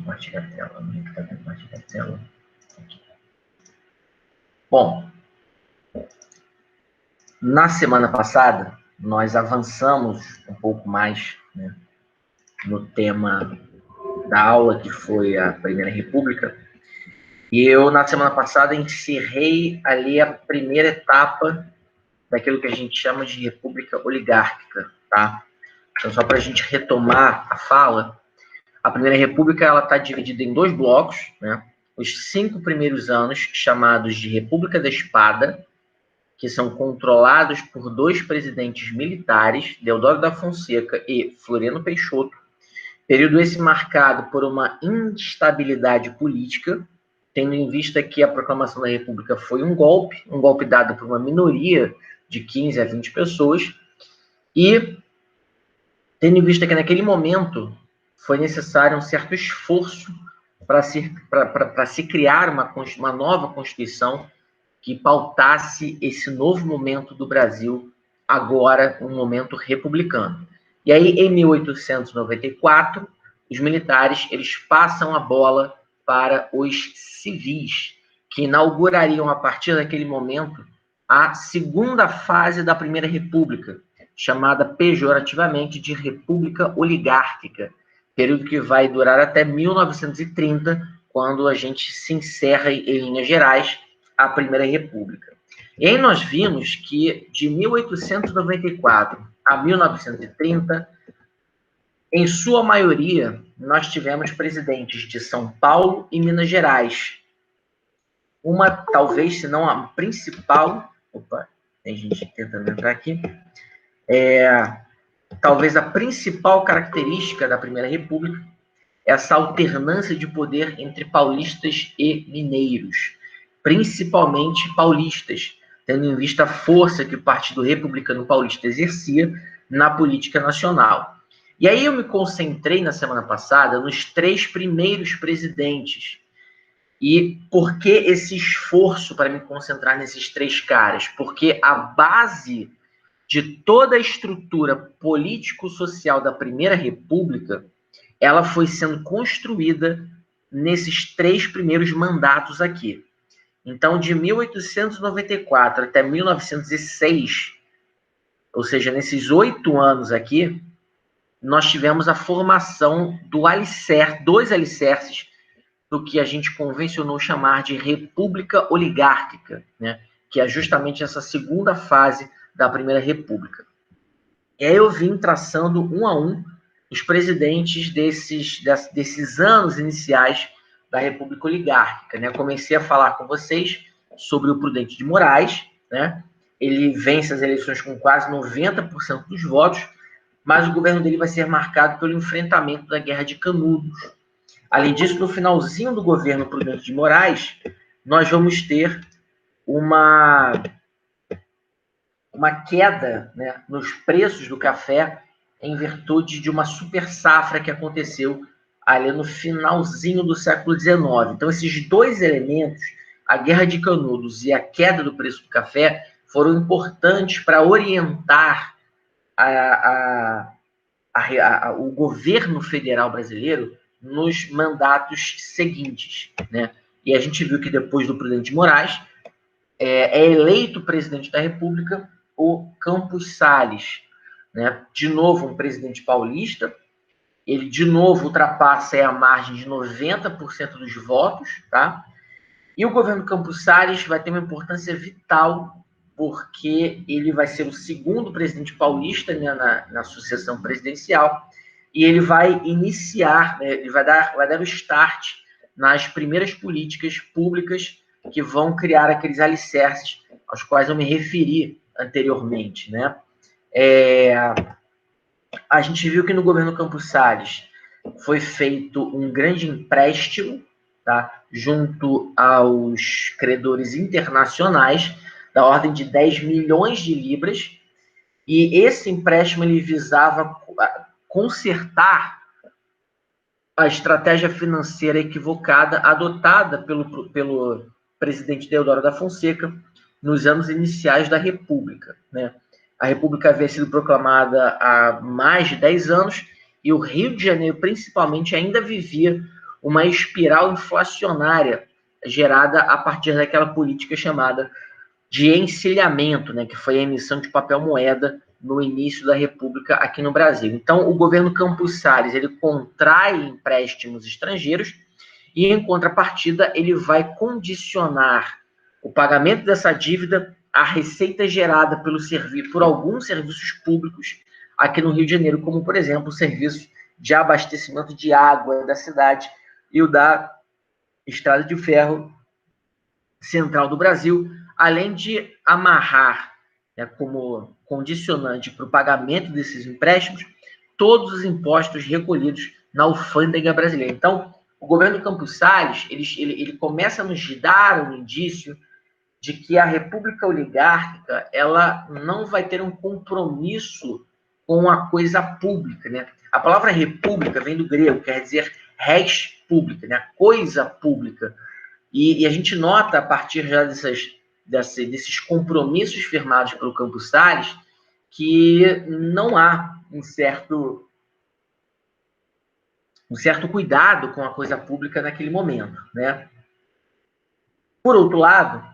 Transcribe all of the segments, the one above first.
compartilhar a tela. Onde é que está compartilhar a tela? Aqui. Bom, na semana passada, nós avançamos um pouco mais, né, no tema da aula, que foi a Primeira República. E eu, na semana passada, encerrei ali a primeira etapa daquilo que a gente chama de república oligárquica, tá? Então, só para a gente retomar a fala, a Primeira República ela está dividida em dois blocos, né? Os 5 primeiros anos, chamados de República da Espada, que são controlados por 2 presidentes militares, Deodoro da Fonseca e Floriano Peixoto. Período esse marcado por uma instabilidade política, tendo em vista que a proclamação da República foi um golpe dado por uma minoria de 15 a 20 pessoas, e tendo em vista que naquele momento foi necessário um certo esforço para se criar uma nova Constituição que pautasse esse novo momento do Brasil, agora um momento republicano. E aí, em 1894, os militares eles passam a bola para os civis, que inaugurariam, a partir daquele momento, a segunda fase da Primeira República, chamada pejorativamente de República Oligárquica, período que vai durar até 1930, quando a gente se encerra, em linhas gerais, a Primeira República. E aí nós vimos que de 1894 a 1930, em sua maioria, nós tivemos presidentes de São Paulo e Minas Gerais. Uma, talvez, se não a principal... Opa, tem gente tentando entrar aqui. Talvez a principal característica da Primeira República é essa alternância de poder entre paulistas e mineiros, principalmente paulistas, tendo em vista a força que o Partido Republicano Paulista exercia na política nacional. E aí eu me concentrei na semana passada nos 3 primeiros presidentes. E por que esse esforço para me concentrar nesses 3 caras? Porque a base de toda a estrutura político-social da Primeira República, ela foi sendo construída nesses 3 primeiros mandatos aqui. Então, de 1894 até 1906, ou seja, nesses 8 anos aqui, nós tivemos a formação do alicerce, 2 alicerces do que a gente convencionou chamar de República Oligárquica, né? Que é justamente essa segunda fase da Primeira República. E aí eu vim traçando um a um os presidentes desses anos iniciais da República Oligárquica, né? Comecei a falar com vocês sobre o Prudente de Moraes, né? Ele vence as eleições com quase 90% dos votos, mas o governo dele vai ser marcado pelo enfrentamento da Guerra de Canudos. Além disso, no finalzinho do governo Prudente de Moraes, nós vamos ter uma queda, né, nos preços do café em virtude de uma super safra que aconteceu ali no finalzinho do século XIX. Então, esses 2 elementos, a Guerra de Canudos e a queda do preço do café, foram importantes para orientar o governo federal brasileiro nos mandatos seguintes, né? E a gente viu que depois do Prudente de Moraes, é eleito presidente da República o Campos Salles, né? De novo um presidente paulista, ele de novo ultrapassa a margem de 90% dos votos, tá? E o governo Campos Salles vai ter uma importância vital, porque ele vai ser o segundo presidente paulista, né, na sucessão presidencial, e ele vai iniciar, né, ele vai dar o start nas primeiras políticas públicas que vão criar aqueles alicerces aos quais eu me referi anteriormente, né? A gente viu que no governo Campos Salles foi feito um grande empréstimo, tá, junto aos credores internacionais, da ordem de 10 milhões de libras, e esse empréstimo ele visava consertar a estratégia financeira equivocada adotada pelo presidente Deodoro da Fonseca nos anos iniciais da República, né? A República havia sido proclamada há mais de 10 anos e o Rio de Janeiro, principalmente, ainda vivia uma espiral inflacionária gerada a partir daquela política chamada de encilhamento, né, que foi a emissão de papel moeda no início da República aqui no Brasil. Então, o governo Campos Salles, ele contrai empréstimos estrangeiros e, em contrapartida, ele vai condicionar o pagamento dessa dívida à receita gerada por alguns serviços públicos aqui no Rio de Janeiro, como, por exemplo, o serviço de abastecimento de água da cidade e o da Estrada de Ferro Central do Brasil, além de amarrar, né, como condicionante para o pagamento desses empréstimos todos os impostos recolhidos na alfândega brasileira. Então, o governo Campos Salles, ele começa a nos dar um indício de que a república oligárquica, ela não vai ter um compromisso com a coisa pública, né? A palavra república vem do grego, quer dizer res pública, né? Coisa pública. E a gente nota, a partir já desses compromissos firmados pelo Campos Salles, que não há um certo cuidado com a coisa pública naquele momento, né? Por outro lado,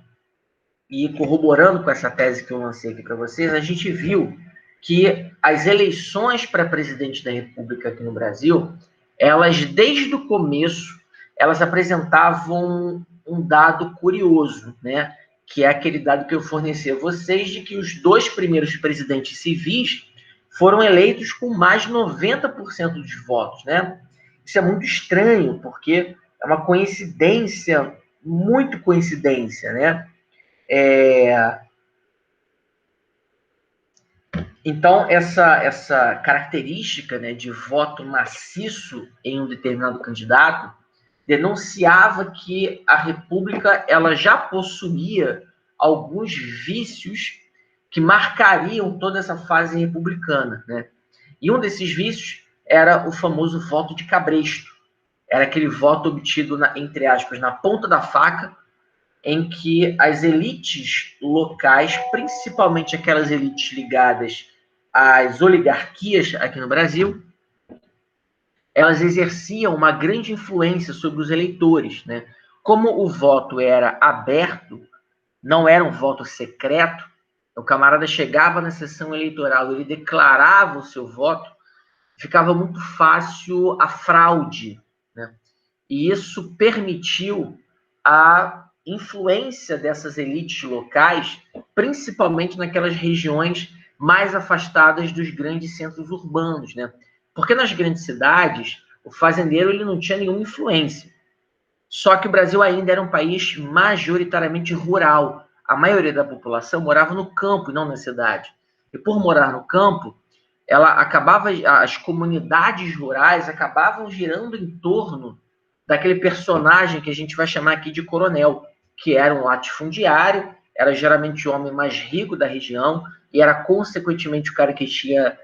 e corroborando com essa tese que eu lancei aqui para vocês, a gente viu que as eleições para presidente da República aqui no Brasil, elas, desde o começo, elas apresentavam um dado curioso, né? Que é aquele dado que eu forneci a vocês, de que os 2 primeiros presidentes civis foram eleitos com mais de 90% dos votos, né? Isso é muito estranho, porque é uma coincidência, muito coincidência, né? Então, essa característica, né, de voto maciço em um determinado candidato denunciava que a República ela já possuía alguns vícios que marcariam toda essa fase republicana, né? E um desses vícios era o famoso voto de cabresto. Era aquele voto obtido, entre aspas, na ponta da faca, em que as elites locais, principalmente aquelas elites ligadas às oligarquias aqui no Brasil, elas exerciam uma grande influência sobre os eleitores, né? Como o voto era aberto, não era um voto secreto, o camarada chegava na sessão eleitoral, ele declarava o seu voto, ficava muito fácil a fraude, né? E isso permitiu a influência dessas elites locais, principalmente naquelas regiões mais afastadas dos grandes centros urbanos, né? Porque nas grandes cidades, o fazendeiro ele não tinha nenhuma influência. Só que o Brasil ainda era um país majoritariamente rural. A maioria da população morava no campo e não na cidade. E por morar no campo, as comunidades rurais acabavam girando em torno daquele personagem que a gente vai chamar aqui de coronel, que era um latifundiário, era geralmente o homem mais rico da região e era, consequentemente, o cara que tinha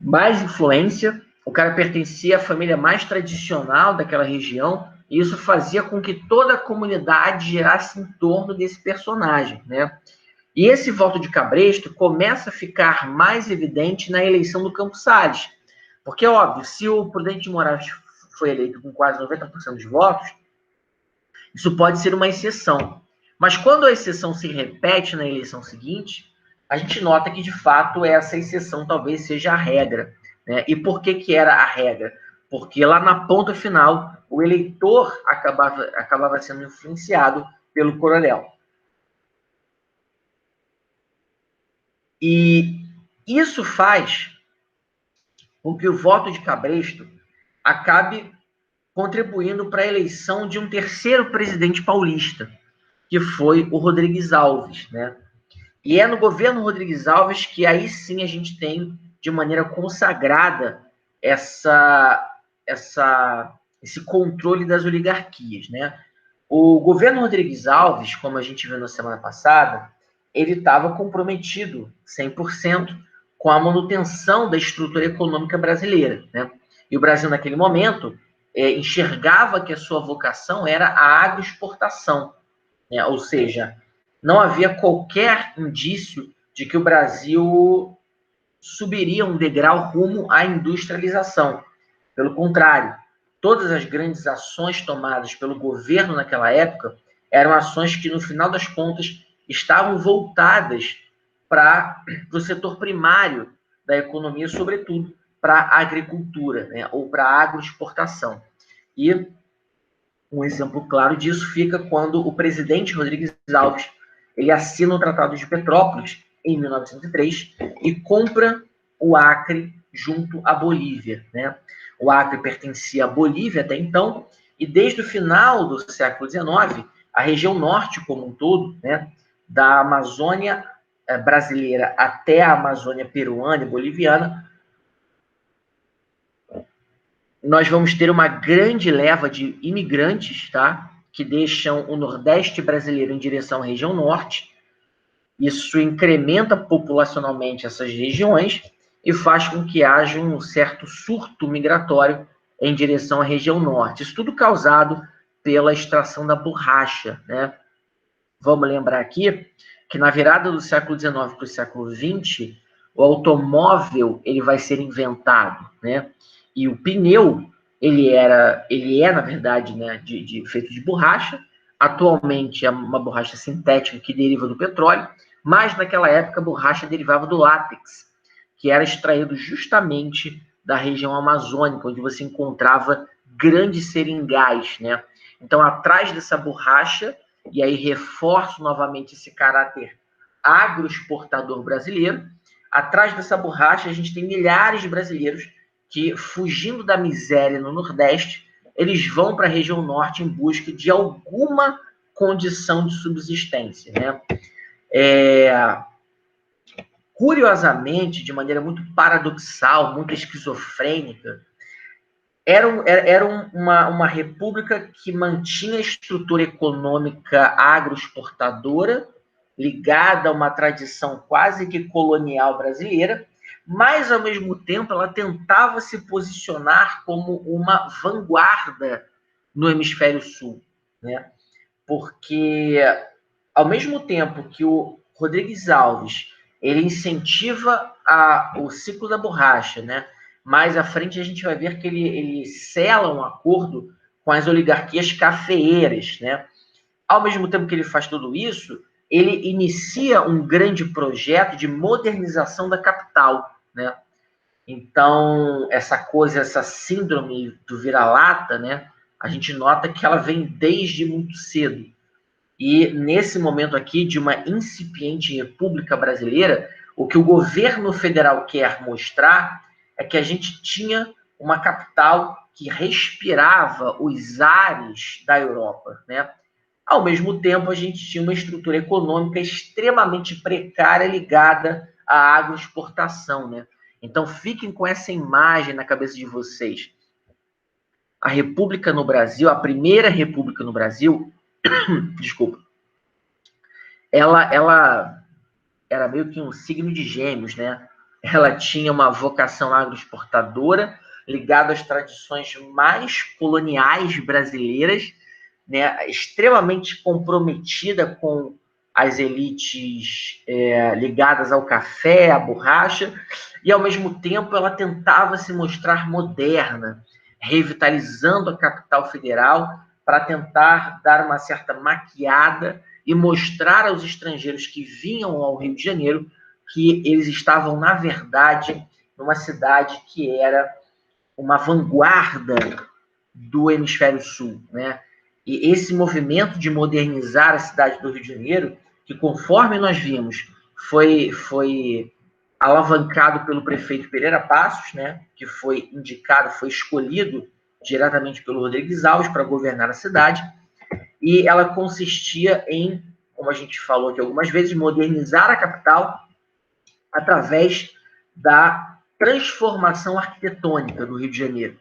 mais influência, o cara pertencia à família mais tradicional daquela região, e isso fazia com que toda a comunidade girasse em torno desse personagem, né? E esse voto de cabresto começa a ficar mais evidente na eleição do Campos Salles, porque, óbvio, se o Prudente de Moraes foi eleito com quase 90% dos votos, isso pode ser uma exceção. Mas quando a exceção se repete na eleição seguinte, a gente nota que, de fato, essa exceção talvez seja a regra, né? E por que era a regra? Porque lá na ponta final, o eleitor acabava sendo influenciado pelo coronel. E isso faz com que o voto de cabresto acabe contribuindo para a eleição de um terceiro presidente paulista, que foi o Rodrigues Alves, né? E é no governo Rodrigues Alves que aí sim a gente tem, de maneira consagrada, esse controle das oligarquias, né? O governo Rodrigues Alves, como a gente viu na semana passada, ele estava comprometido 100% com a manutenção da estrutura econômica brasileira, né? E o Brasil, naquele momento, enxergava que a sua vocação era a agroexportação, né? Ou seja, não havia qualquer indício de que o Brasil subiria um degrau rumo à industrialização. Pelo contrário, todas as grandes ações tomadas pelo governo naquela época eram ações que, no final das contas, estavam voltadas para o setor primário da economia, sobretudo para a agricultura, né, ou para a agroexportação. E um exemplo claro disso fica quando o presidente Rodrigues Alves ele assina o Tratado de Petrópolis em 1903 e compra o Acre junto à Bolívia, né? O Acre pertencia à Bolívia até então, e desde o final do século XIX, a região norte como um todo, né, da Amazônia brasileira até a Amazônia peruana e boliviana, nós vamos ter uma grande leva de imigrantes, tá? Que deixam o Nordeste brasileiro em direção à região Norte. Isso incrementa populacionalmente essas regiões e faz com que haja um certo surto migratório em direção à região Norte. Isso tudo causado pela extração da borracha, né? Vamos lembrar aqui que na virada do século XIX para o século XX, o automóvel ele vai ser inventado, né? E o pneu ele é na verdade, né, feito de borracha. Atualmente é uma borracha sintética que deriva do petróleo, mas naquela época a borracha derivava do látex, que era extraído justamente da região amazônica, onde você encontrava grandes seringais, né? Então, atrás dessa borracha, e aí reforço novamente esse caráter agroexportador brasileiro, atrás dessa borracha a gente tem milhares de brasileiros que, fugindo da miséria no Nordeste, eles vão para a região Norte em busca de alguma condição de subsistência, né? Curiosamente, de maneira muito paradoxal, muito esquizofrênica, era uma república que mantinha a estrutura econômica agroexportadora, ligada a uma tradição quase que colonial brasileira, mas, ao mesmo tempo, ela tentava se posicionar como uma vanguarda no hemisfério sul, né? Porque, ao mesmo tempo que o Rodrigues Alves ele incentiva o ciclo da borracha, né? Mais à frente a gente vai ver que ele sela um acordo com as oligarquias cafeeiras, né? Ao mesmo tempo que ele faz tudo isso, ele inicia um grande projeto de modernização da capital, né? Então, essa síndrome do vira-lata, né? A gente nota que ela vem desde muito cedo. E nesse momento aqui de uma incipiente república brasileira, o que o governo federal quer mostrar é que a gente tinha uma capital que respirava os ares da Europa, né? Ao mesmo tempo, a gente tinha uma estrutura econômica extremamente precária ligada à agroexportação, né? Então, fiquem com essa imagem na cabeça de vocês. A República no Brasil, a primeira República no Brasil, desculpa, ela era meio que um signo de Gêmeos, né? Ela tinha uma vocação agroexportadora, ligada às tradições mais coloniais brasileiras, né? Extremamente comprometida com as elites ligadas ao café, à borracha, e ao mesmo tempo ela tentava se mostrar moderna, revitalizando a capital federal para tentar dar uma certa maquiada e mostrar aos estrangeiros que vinham ao Rio de Janeiro que eles estavam, na verdade, numa cidade que era uma vanguarda do hemisfério sul, né? E esse movimento de modernizar a cidade do Rio de Janeiro, que conforme nós vimos, foi alavancado pelo prefeito Pereira Passos, né? Que foi indicado, foi escolhido diretamente pelo Rodrigues Alves para governar a cidade, e ela consistia em, como a gente falou aqui algumas vezes, modernizar a capital através da transformação arquitetônica do Rio de Janeiro,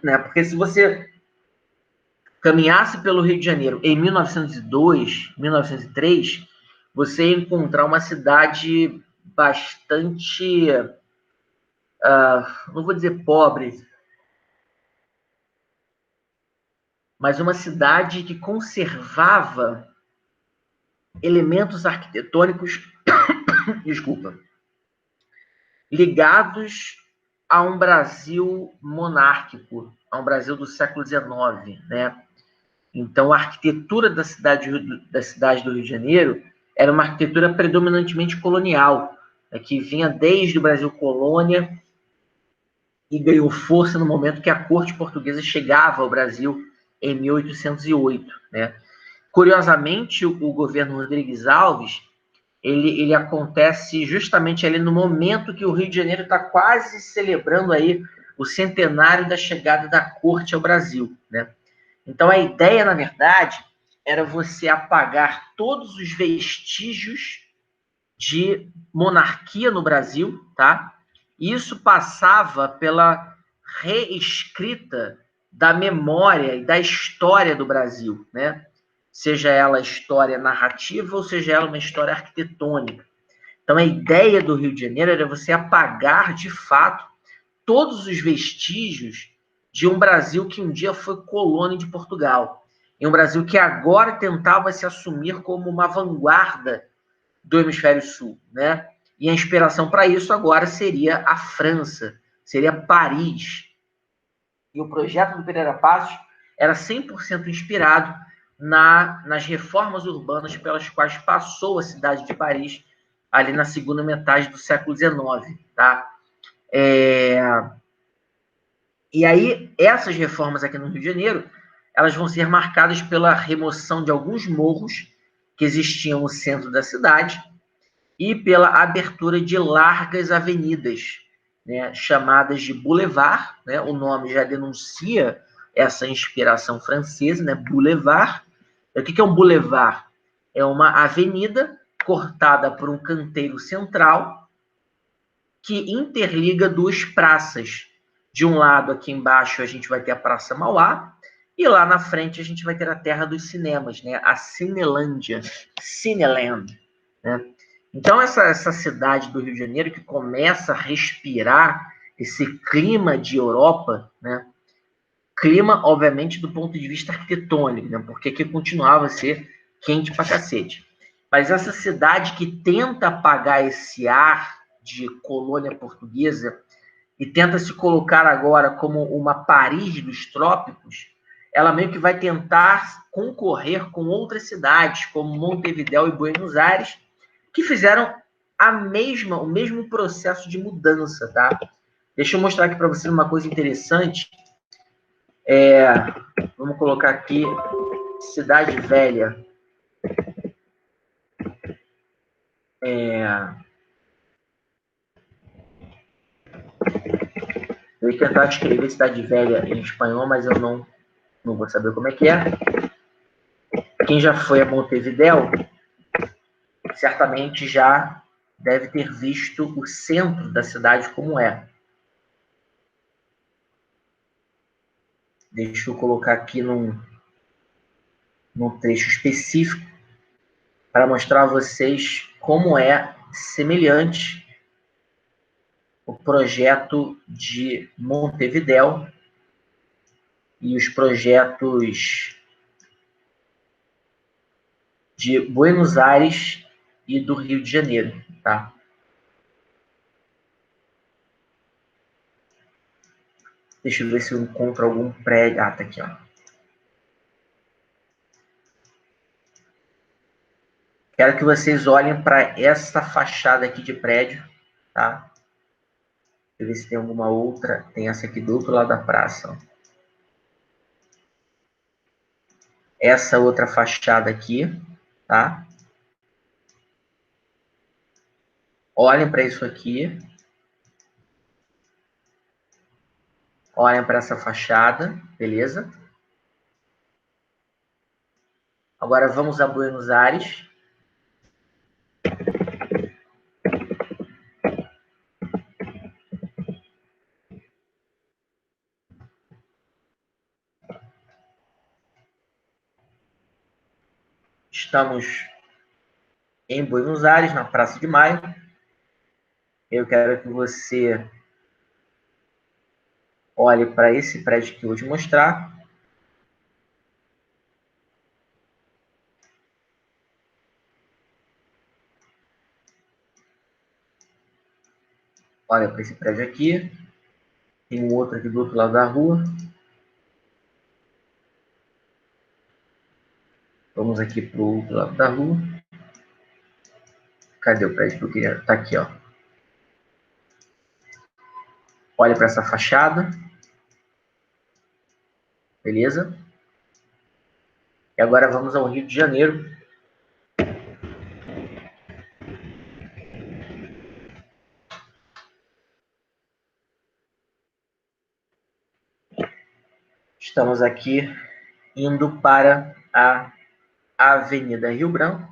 né? Porque se você caminhasse pelo Rio de Janeiro em 1902, 1903, você ia encontrar uma cidade bastante, não vou dizer pobre, mas uma cidade que conservava elementos arquitetônicos, desculpa, ligados a um Brasil monárquico, a um Brasil do século XIX, né? Então, a arquitetura da cidade do Rio de Janeiro era uma arquitetura predominantemente colonial, né, que vinha desde o Brasil colônia e ganhou força no momento que a corte portuguesa chegava ao Brasil em 1808, né? Curiosamente, o governo Rodrigues Alves, ele acontece justamente ali no momento que o Rio de Janeiro está quase celebrando aí o centenário da chegada da corte ao Brasil, né? Então, a ideia, na verdade, era você apagar todos os vestígios de monarquia no Brasil, tá? E isso passava pela reescrita da memória e da história do Brasil, né? Seja ela história narrativa ou seja ela uma história arquitetônica. Então, a ideia do Rio de Janeiro era você apagar, de fato, todos os vestígios de um Brasil que um dia foi colônia de Portugal. E um Brasil que agora tentava se assumir como uma vanguarda do Hemisfério Sul, né? E a inspiração para isso agora seria a França, seria Paris. E o projeto do Pereira Passos era 100% inspirado nas reformas urbanas pelas quais passou a cidade de Paris ali na segunda metade do século XIX, tá? E aí, essas reformas aqui no Rio de Janeiro, elas vão ser marcadas pela remoção de alguns morros que existiam no centro da cidade e pela abertura de largas avenidas, né, chamadas de boulevard, né, o nome já denuncia essa inspiração francesa, né, boulevard. O que é um boulevard? É uma avenida cortada por um canteiro central que interliga duas praças. De um lado, aqui embaixo, a gente vai ter a Praça Mauá, e lá na frente a gente vai ter a terra dos cinemas, né? A Cinelândia, Cineland, né? Então, essa cidade do Rio de Janeiro que começa a respirar esse clima de Europa, né? Clima, obviamente, do ponto de vista arquitetônico, né? Porque aqui continuava a ser quente pra cacete. Mas essa cidade que tenta apagar esse ar de colônia portuguesa e tenta se colocar agora como uma Paris dos trópicos, ela meio que vai tentar concorrer com outras cidades, como Montevidéu e Buenos Aires, que fizeram o mesmo processo de mudança, tá? Deixa eu mostrar aqui para vocês uma coisa interessante. Vamos colocar aqui Cidade Velha. Eu ia tentar escrever Cidade Velha em espanhol, mas eu não vou saber como é que é. Quem já foi a Montevidéu, certamente já deve ter visto o centro da cidade como é. Deixa eu colocar aqui num trecho específico para mostrar a vocês como é semelhante o projeto de Montevidéu e os projetos de Buenos Aires e do Rio de Janeiro, tá? Deixa eu ver se eu encontro algum prédio. Ah, tá aqui, ó. Quero que vocês olhem para essa fachada aqui de prédio, tá? Deixa eu ver se tem alguma outra. Tem essa aqui do outro lado da praça, ó. Essa outra fachada aqui, tá? Olhem para isso aqui. Olhem para essa fachada, beleza? Agora vamos a Buenos Aires. Estamos em Buenos Aires, na Praça de Maio. Eu quero que você olhe para esse prédio que eu vou te mostrar. Olha para esse prédio aqui. Tem um outro aqui do outro lado da rua. Vamos aqui para o outro lado da rua. Cadê o prédio que eu queria? Tá aqui, ó. Olha para essa fachada. Beleza? E agora vamos ao Rio de Janeiro. Estamos aqui indo para a Avenida Rio Branco.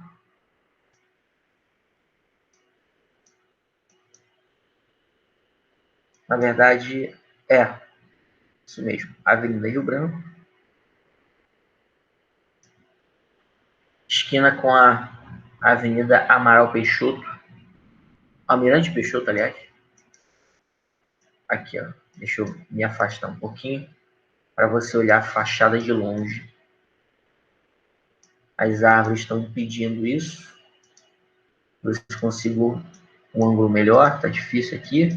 Na verdade, é isso mesmo, Avenida Rio Branco. Esquina com a Avenida Amaral Peixoto. Almirante Peixoto, aliás. Aqui, ó. Deixa eu me afastar um pouquinho para você olhar a fachada de longe. As árvores estão impedindo isso. Ver se consigo um ângulo melhor. Tá difícil aqui.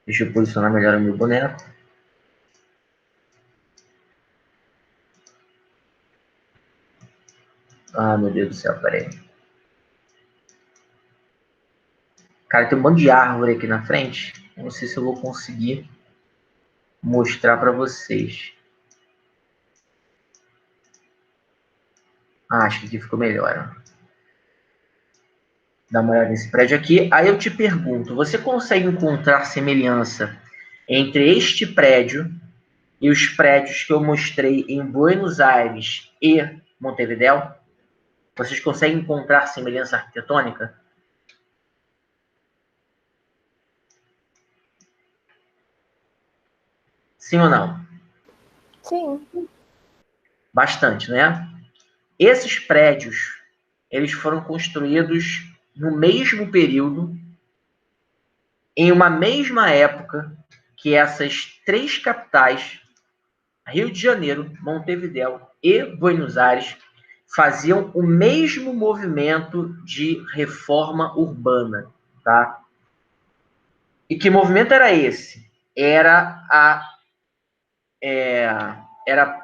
Deixa eu posicionar melhor o meu boneco. Ah, meu Deus do céu, peraí. Cara, tem um monte de árvore aqui na frente. Não sei se eu vou conseguir mostrar para vocês. Ah, acho que aqui ficou melhor. Ó. Dá uma olhada nesse prédio aqui. Aí eu te pergunto, você consegue encontrar semelhança entre este prédio e os prédios que eu mostrei em Buenos Aires e Montevidéu? Vocês conseguem encontrar semelhança arquitetônica? Sim ou não? Sim. Bastante, né? Esses prédios, eles foram construídos no mesmo período, em uma mesma época que essas três capitais, Rio de Janeiro, Montevidéu e Buenos Aires, faziam o mesmo movimento de reforma urbana, tá? E que movimento era esse? Era,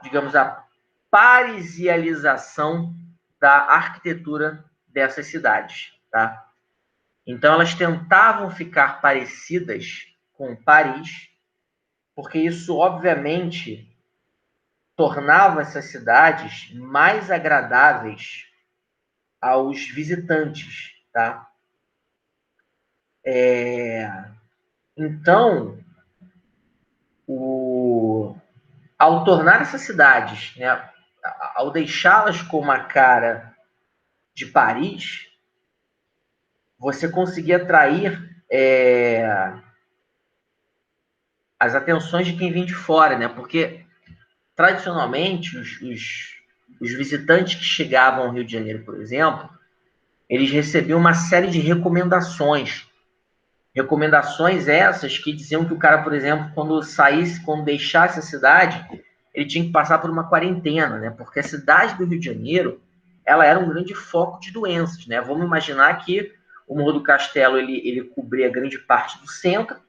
digamos, a parisialização da arquitetura dessas cidades, tá? Então elas tentavam ficar parecidas com Paris, porque isso obviamente tornava essas cidades mais agradáveis aos visitantes, tá? Então, ao tornar essas cidades, né, ao deixá-las com uma cara de Paris, você conseguia atrair as atenções de quem vem de fora, né? Porque tradicionalmente os visitantes que chegavam ao Rio de Janeiro, por exemplo, eles recebiam uma série de recomendações. Recomendações essas que diziam que o cara, por exemplo, quando deixasse a cidade, ele tinha que passar por uma quarentena, né? Porque a cidade do Rio de Janeiro, ela era um grande foco de doenças, né? Vamos imaginar que o Morro do Castelo, ele cobria grande parte do centro.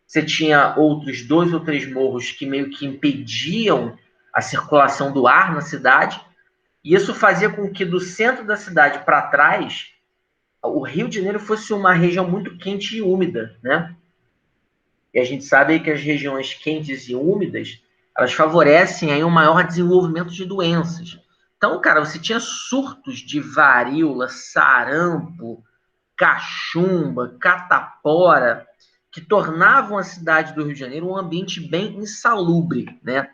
Você tinha outros 2 ou 3 morros que meio que impediam a circulação do ar na cidade. E isso fazia com que do centro da cidade para trás, o Rio de Janeiro fosse uma região muito quente e úmida, né? E a gente sabe que as regiões quentes e úmidas, elas favorecem aí um maior desenvolvimento de doenças. Então, cara, você tinha surtos de varíola, sarampo, cachumba, catapora, que tornavam a cidade do Rio de Janeiro um ambiente bem insalubre, né?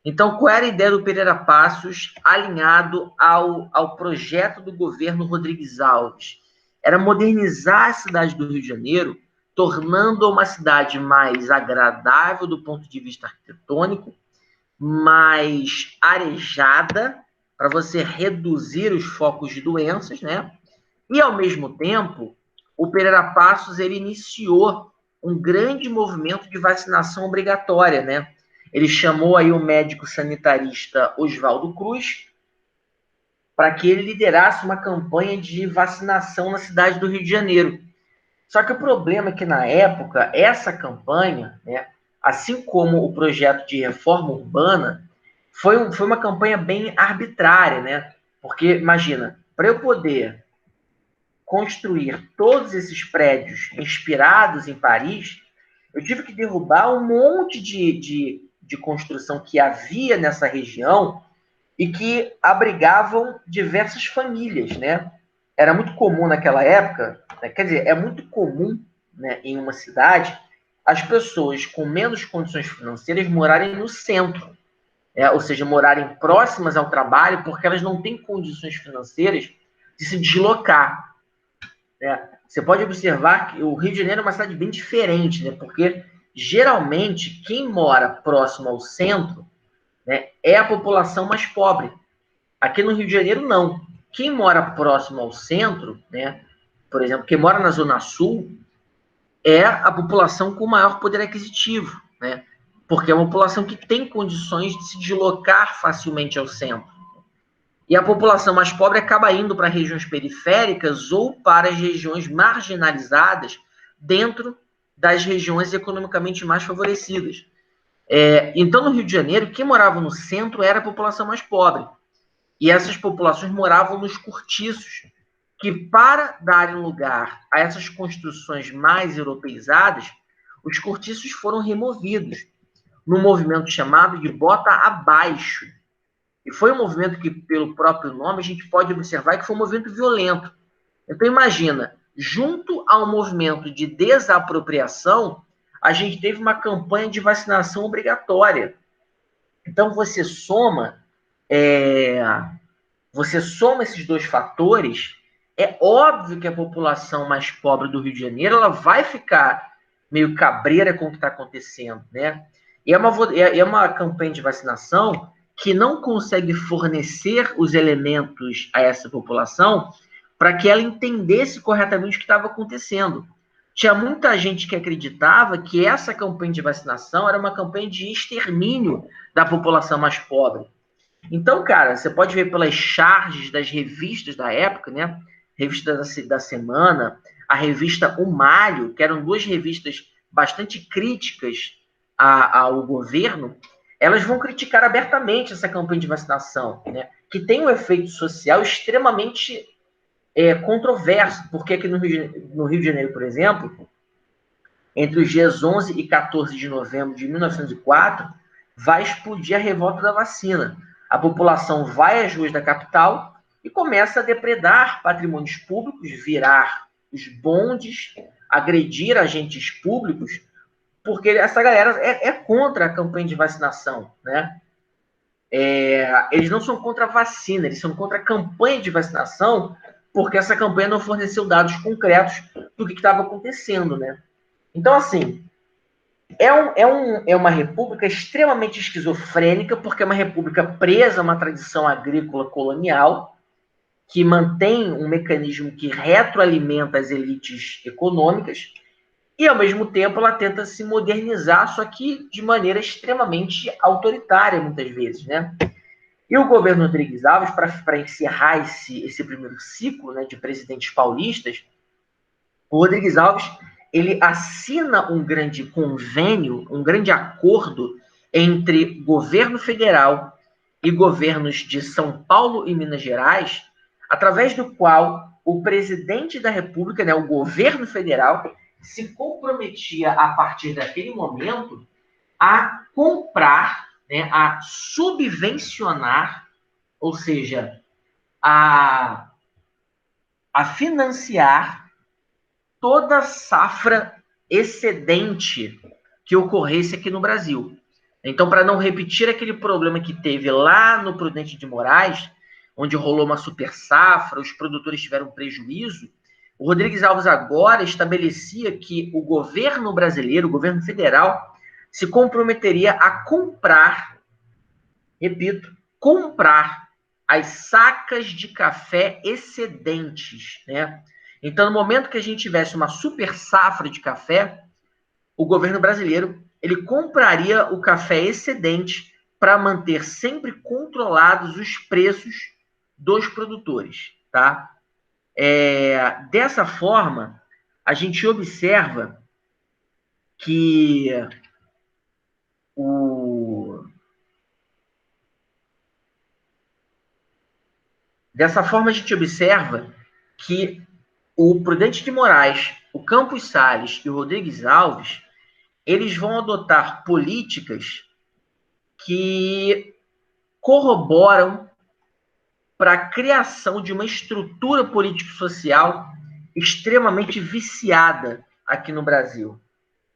Então, qual era a ideia do Pereira Passos alinhado ao projeto do governo Rodrigues Alves? Era modernizar a cidade do Rio de Janeiro, tornando uma cidade mais agradável do ponto de vista arquitetônico, mais arejada, para você reduzir os focos de doenças, né? E, ao mesmo tempo, o Pereira Passos ele iniciou um grande movimento de vacinação obrigatória, né? Ele chamou aí o médico sanitarista Oswaldo Cruz para que ele liderasse uma campanha de vacinação na cidade do Rio de Janeiro. Só que o problema é que, na época, essa campanha, né, assim como o projeto de reforma urbana, foi uma campanha bem arbitrária, né? Porque, imagina, para eu poder construir todos esses prédios inspirados em Paris, eu tive que derrubar um monte de construção que havia nessa região e que abrigavam diversas famílias, né? Era muito comum naquela época, né? Quer dizer, é muito comum, né, em uma cidade as pessoas com menos condições financeiras morarem no centro, ou seja, morarem próximas ao trabalho, porque elas não têm condições financeiras de se deslocar, né? Você pode observar que o Rio de Janeiro é uma cidade bem diferente, né? Porque geralmente quem mora próximo ao centro, né, é a população mais pobre. Aqui no Rio de Janeiro, não. Quem mora próximo ao centro, né, por exemplo, quem mora na Zona Sul, é a população com maior poder aquisitivo, né? Porque é uma população que tem condições de se deslocar facilmente ao centro. E a população mais pobre acaba indo para regiões periféricas ou para as regiões marginalizadas dentro das regiões economicamente mais favorecidas. Então, no Rio de Janeiro, quem morava no centro era a população mais pobre. E essas populações moravam nos cortiços, que, para darem lugar a essas construções mais europeizadas, os cortiços foram removidos num movimento chamado de bota abaixo. E foi um movimento que, pelo próprio nome, a gente pode observar que foi um movimento violento. Então, imagina, junto ao movimento de desapropriação, a gente teve uma campanha de vacinação obrigatória. Então, você soma esses dois fatores, é óbvio que a população mais pobre do Rio de Janeiro ela vai ficar meio cabreira com o que está acontecendo, né? E é uma campanha de vacinação que não consegue fornecer os elementos a essa população para que ela entendesse corretamente o que estava acontecendo. Tinha muita gente que acreditava que essa campanha de vacinação era uma campanha de extermínio da população mais pobre. Então, cara, você pode ver pelas charges das revistas da época, né? Revista da Semana, a revista O Malho, que eram duas revistas bastante críticas ao governo, elas vão criticar abertamente essa campanha de vacinação, né? Que tem um efeito social extremamente controverso, porque aqui no Rio de Janeiro, por exemplo, entre os dias 11 e 14 de novembro de 1904, vai explodir a revolta da vacina. A população vai às ruas da capital e começa a depredar patrimônios públicos, virar os bondes, agredir agentes públicos, porque essa galera é contra a campanha de vacinação, né? Eles não são contra a vacina, eles são contra a campanha de vacinação, porque essa campanha não forneceu dados concretos do que estava acontecendo, né? Então, assim, é uma república extremamente esquizofrênica, porque é uma república presa a uma tradição agrícola colonial, que mantém um mecanismo que retroalimenta as elites econômicas, e, ao mesmo tempo, ela tenta se modernizar, só que de maneira extremamente autoritária, muitas vezes, né? E o governo Rodrigues Alves, para encerrar esse primeiro ciclo, né, de presidentes paulistas, o Rodrigues Alves ele assina um grande convênio, um grande acordo entre governo federal e governos de São Paulo e Minas Gerais, através do qual o presidente da República, né, o governo federal, se comprometia, a partir daquele momento, a comprar, né, a subvencionar, ou seja, a financiar toda safra excedente que ocorresse aqui no Brasil. Então, para não repetir aquele problema que teve lá no Prudente de Moraes, onde rolou uma super safra, os produtores tiveram prejuízo, o Rodrigues Alves agora estabelecia que o governo brasileiro, o governo federal, se comprometeria a comprar, repito, comprar as sacas de café excedentes, né? Então, no momento que a gente tivesse uma super safra de café, o governo brasileiro ele compraria o café excedente para manter sempre controlados os preços dos produtores, tá? Dessa forma, a gente observa que dessa forma a gente observa que o Prudente de Moraes, o Campos Salles e o Rodrigues Alves, eles vão adotar políticas que corroboram para a criação de uma estrutura político-social extremamente viciada aqui no Brasil,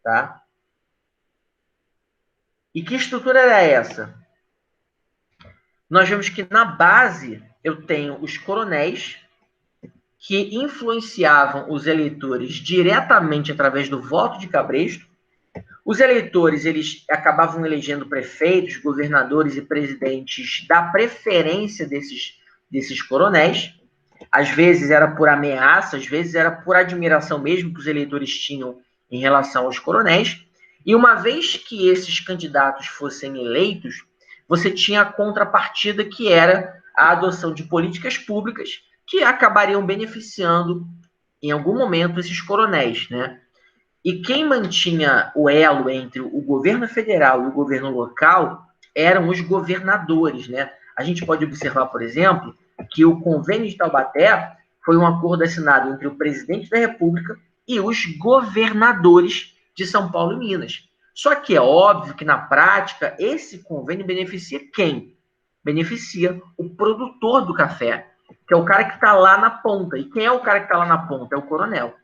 tá? E que estrutura era essa? Nós vemos que na base eu tenho os coronéis que influenciavam os eleitores diretamente através do voto de cabresto. Os eleitores, eles acabavam elegendo prefeitos, governadores e presidentes da preferência desses coronéis. Às vezes era por ameaça, às vezes era por admiração mesmo que os eleitores tinham em relação aos coronéis. E uma vez que esses candidatos fossem eleitos, você tinha a contrapartida, que era a adoção de políticas públicas que acabariam beneficiando, em algum momento, esses coronéis, né? E quem mantinha o elo entre o governo federal e o governo local eram os governadores, né? A gente pode observar, por exemplo, que o Convênio de Taubaté foi um acordo assinado entre o presidente da República e os governadores de São Paulo e Minas. Só que é óbvio que, na prática, esse convênio beneficia quem? Beneficia o produtor do café, que é o cara que está lá na ponta. E quem é o cara que está lá na ponta? É o coronel.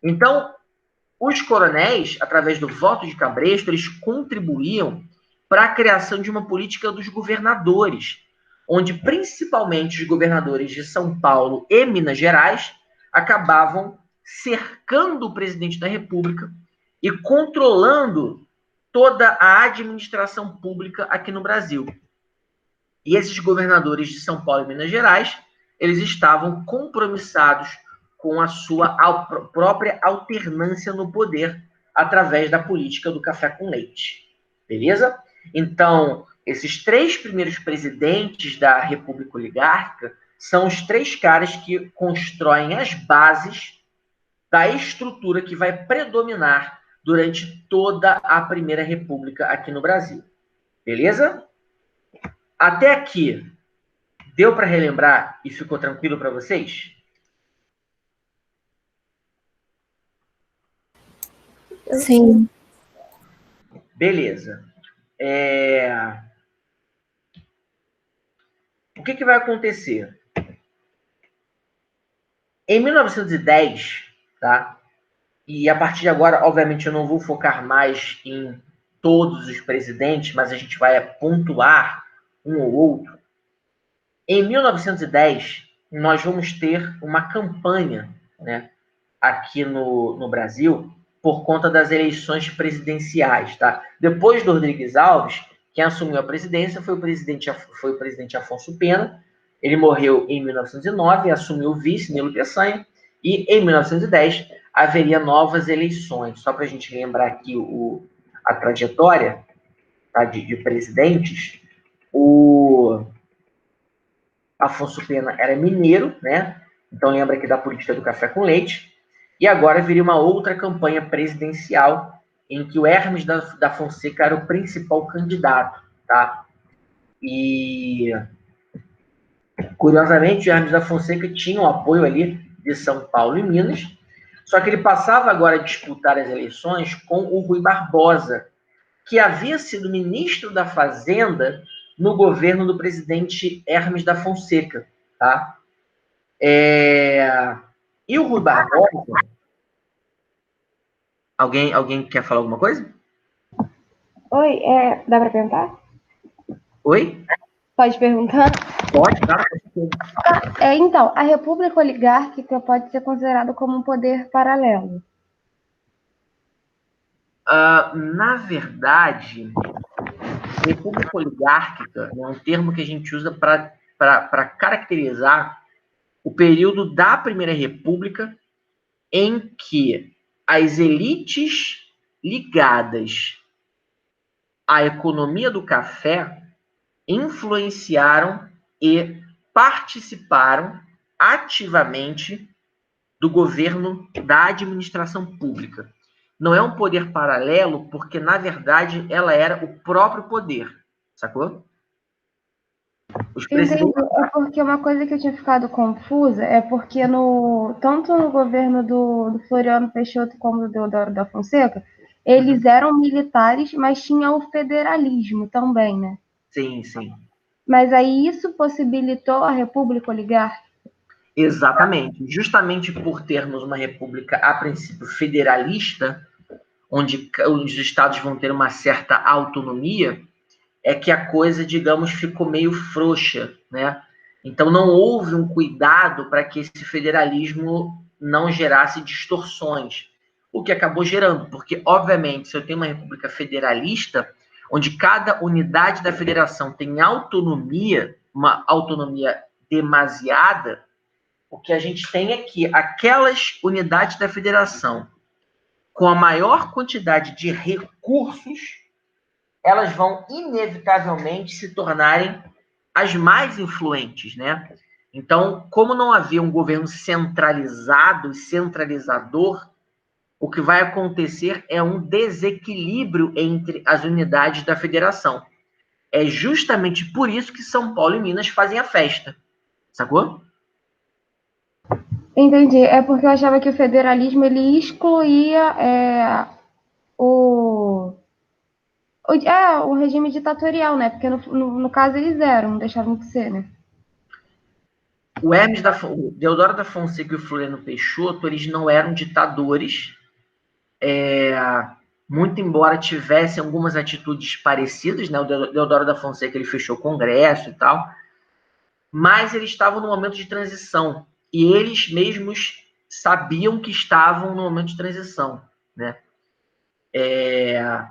Então, os coronéis, através do voto de cabresto, eles contribuíam para a criação de uma política dos governadores, onde principalmente os governadores de São Paulo e Minas Gerais acabavam cercando o presidente da República e controlando toda a administração pública aqui no Brasil. E esses governadores de São Paulo e Minas Gerais, eles estavam compromissados com a sua própria alternância no poder através da política do café com leite. Beleza? Então, esses 3 primeiros presidentes da República Oligárquica são os 3 caras que constroem as bases da estrutura que vai predominar durante toda a Primeira República aqui no Brasil. Beleza? Até aqui, deu para relembrar e ficou tranquilo para vocês? Sim. Beleza. O que vai acontecer? Em 1910, tá? E a partir de agora, obviamente, eu não vou focar mais em todos os presidentes, mas a gente vai pontuar um ou outro. Em 1910, nós vamos ter uma campanha, né, aqui no Brasil, por conta das eleições presidenciais, tá? Depois do Rodrigues Alves, quem assumiu a presidência foi o presidente Afonso Pena. Ele morreu em 1909, assumiu o vice, Nilo Peçanha, e em 1910 haveria novas eleições. Só para a gente lembrar aqui a trajetória, tá, de presidentes, o Afonso Pena era mineiro, né? Então lembra aqui da política do café com leite. E agora viria uma outra campanha presidencial em que o Hermes da Fonseca era o principal candidato, tá? E, curiosamente, o Hermes da Fonseca tinha o apoio ali de São Paulo e Minas, só que ele passava agora a disputar as eleições com o Rui Barbosa, que havia sido ministro da Fazenda no governo do presidente Hermes da Fonseca, tá? E o Rui Barbosa... Alguém quer falar alguma coisa? Oi, dá para perguntar? Oi? Pode perguntar? Pode, tá? Então, a República Oligárquica pode ser considerada como um poder paralelo. Na verdade, República Oligárquica é um termo que a gente usa para caracterizar o período da Primeira República em que as elites ligadas à economia do café influenciaram e participaram ativamente do governo da administração pública. Não é um poder paralelo, porque, na verdade, ela era o próprio poder, sacou? Os Entendi. presidentes... É porque uma coisa que eu tinha ficado confusa é porque tanto no governo do Floriano Peixoto como do Deodoro da Fonseca, eles eram militares, mas tinha o federalismo também, né? Sim, sim. Mas aí isso possibilitou a República Oligárquica? Exatamente. Justamente por termos uma república, a princípio, federalista, onde os estados vão ter uma certa autonomia, é que a coisa, digamos, ficou meio frouxa, né? Então não houve um cuidado para que esse federalismo não gerasse distorções, o que acabou gerando, porque, obviamente, se eu tenho uma república federalista, onde cada unidade da federação tem autonomia, uma autonomia demasiada, o que a gente tem é que aquelas unidades da federação com a maior quantidade de recursos, elas vão inevitavelmente se tornarem as mais influentes, né? Então, como não havia um governo centralizado e centralizador, o que vai acontecer é um desequilíbrio entre as unidades da federação. É justamente por isso que São Paulo e Minas fazem a festa, sacou? Entendi. É porque eu achava que o federalismo ele excluía o, o regime ditatorial, né? Porque no caso eles eram, não deixavam de ser, né? O Deodoro da Fonseca e o Floriano Peixoto, eles não eram ditadores, muito embora tivessem algumas atitudes parecidas, né? O Deodoro da Fonseca ele fechou o Congresso e tal, mas eles estavam no momento de transição e eles mesmos sabiam que estavam no momento de transição, né? É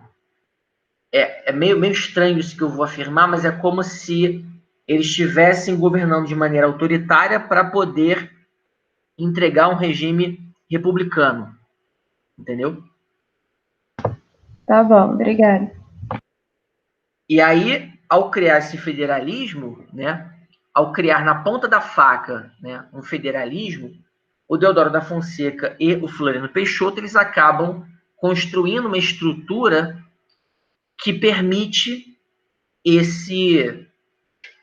meio estranho isso que eu vou afirmar, mas é como se eles estivessem governando de maneira autoritária para poder entregar um regime republicano, entendeu? Tá bom, obrigada. E aí, ao criar esse federalismo, né, ao criar na ponta da faca, né, um federalismo, o Deodoro da Fonseca e o Floriano Peixoto, eles acabam construindo uma estrutura que permite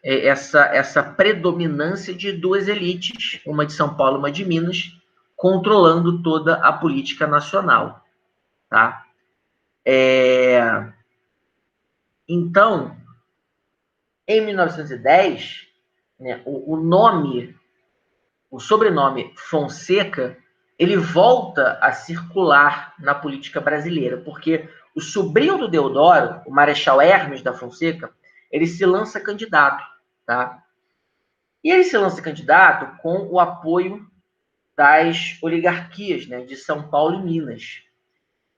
essa predominância de duas elites, uma de São Paulo e uma de Minas, controlando toda a política nacional. Tá? Então, em 1910, né, o sobrenome Fonseca, ele volta a circular na política brasileira, porque o sobrinho do Deodoro, o Marechal Hermes da Fonseca, ele se lança candidato, tá? E ele se lança candidato com o apoio das oligarquias, né, de São Paulo e Minas.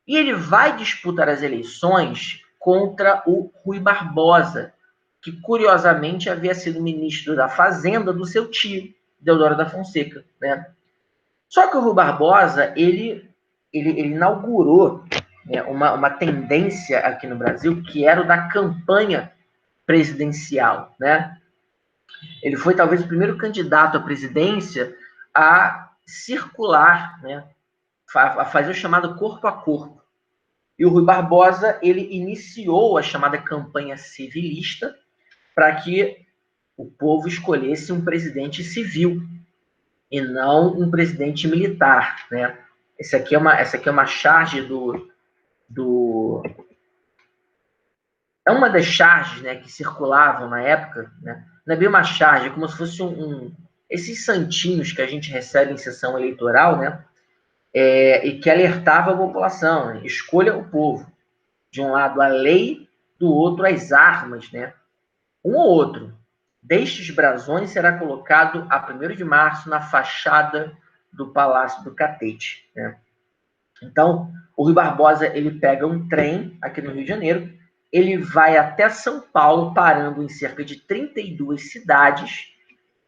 E ele vai disputar as eleições contra o Rui Barbosa, que curiosamente havia sido ministro da Fazenda do seu tio, Deodoro da Fonseca, né? Só que o Rui Barbosa, ele inaugurou, né, uma tendência aqui no Brasil, que era o da campanha presidencial, né? Ele foi talvez o primeiro candidato à presidência a circular, né, a fazer o chamado corpo a corpo. E o Rui Barbosa, ele iniciou a chamada campanha civilista para que o povo escolhesse um presidente civil e não um presidente militar, né? Essa aqui é uma charge é uma das charges, né, que circulavam na época, né? Não é bem uma charge, é como se fosse esses santinhos que a gente recebe em sessão eleitoral, né? E que alertava a população, né? Escolha o povo. De um lado a lei, do outro as armas, né? Um ou outro destes brasões será colocado a 1º de março na fachada do Palácio do Catete, né? Então, o Rui Barbosa, ele pega um trem aqui no Rio de Janeiro, ele vai até São Paulo, parando em cerca de 32 cidades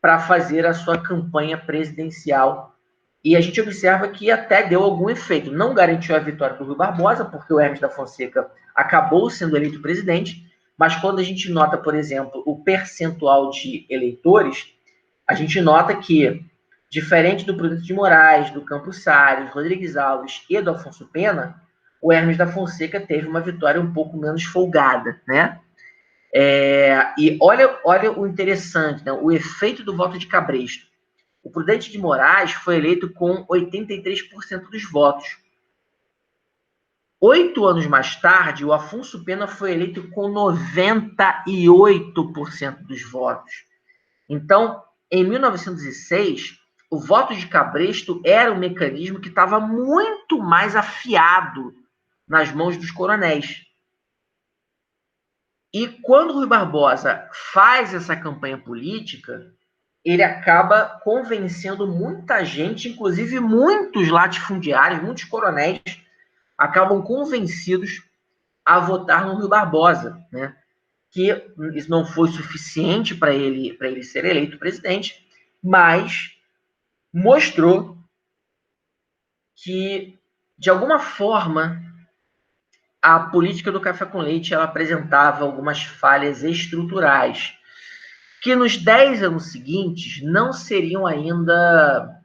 para fazer a sua campanha presidencial. E a gente observa que até deu algum efeito. Não garantiu a vitória do Rui Barbosa, porque o Hermes da Fonseca acabou sendo eleito presidente, mas quando a gente nota, por exemplo, o percentual de eleitores, a gente nota que Diferente do Prudente de Moraes, do Campos Salles, Rodrigues Alves e do Afonso Pena, o Hermes da Fonseca teve uma vitória um pouco menos folgada, né? E olha o interessante, né? O efeito do voto de cabresto. O Prudente de Moraes foi eleito com 83% dos votos. 8 anos mais tarde, o Afonso Pena foi eleito com 98% dos votos. Então, em 1906, o voto de cabresto era um mecanismo que estava muito mais afiado nas mãos dos coronéis. E quando Rui Barbosa faz essa campanha política, ele acaba convencendo muita gente, inclusive muitos latifundiários, muitos coronéis, acabam convencidos a votar no Rui Barbosa, né? Que isso não foi suficiente para ele ser eleito presidente, mas mostrou que, de alguma forma, a política do café com leite ela apresentava algumas falhas estruturais, que nos 10 anos seguintes não seriam ainda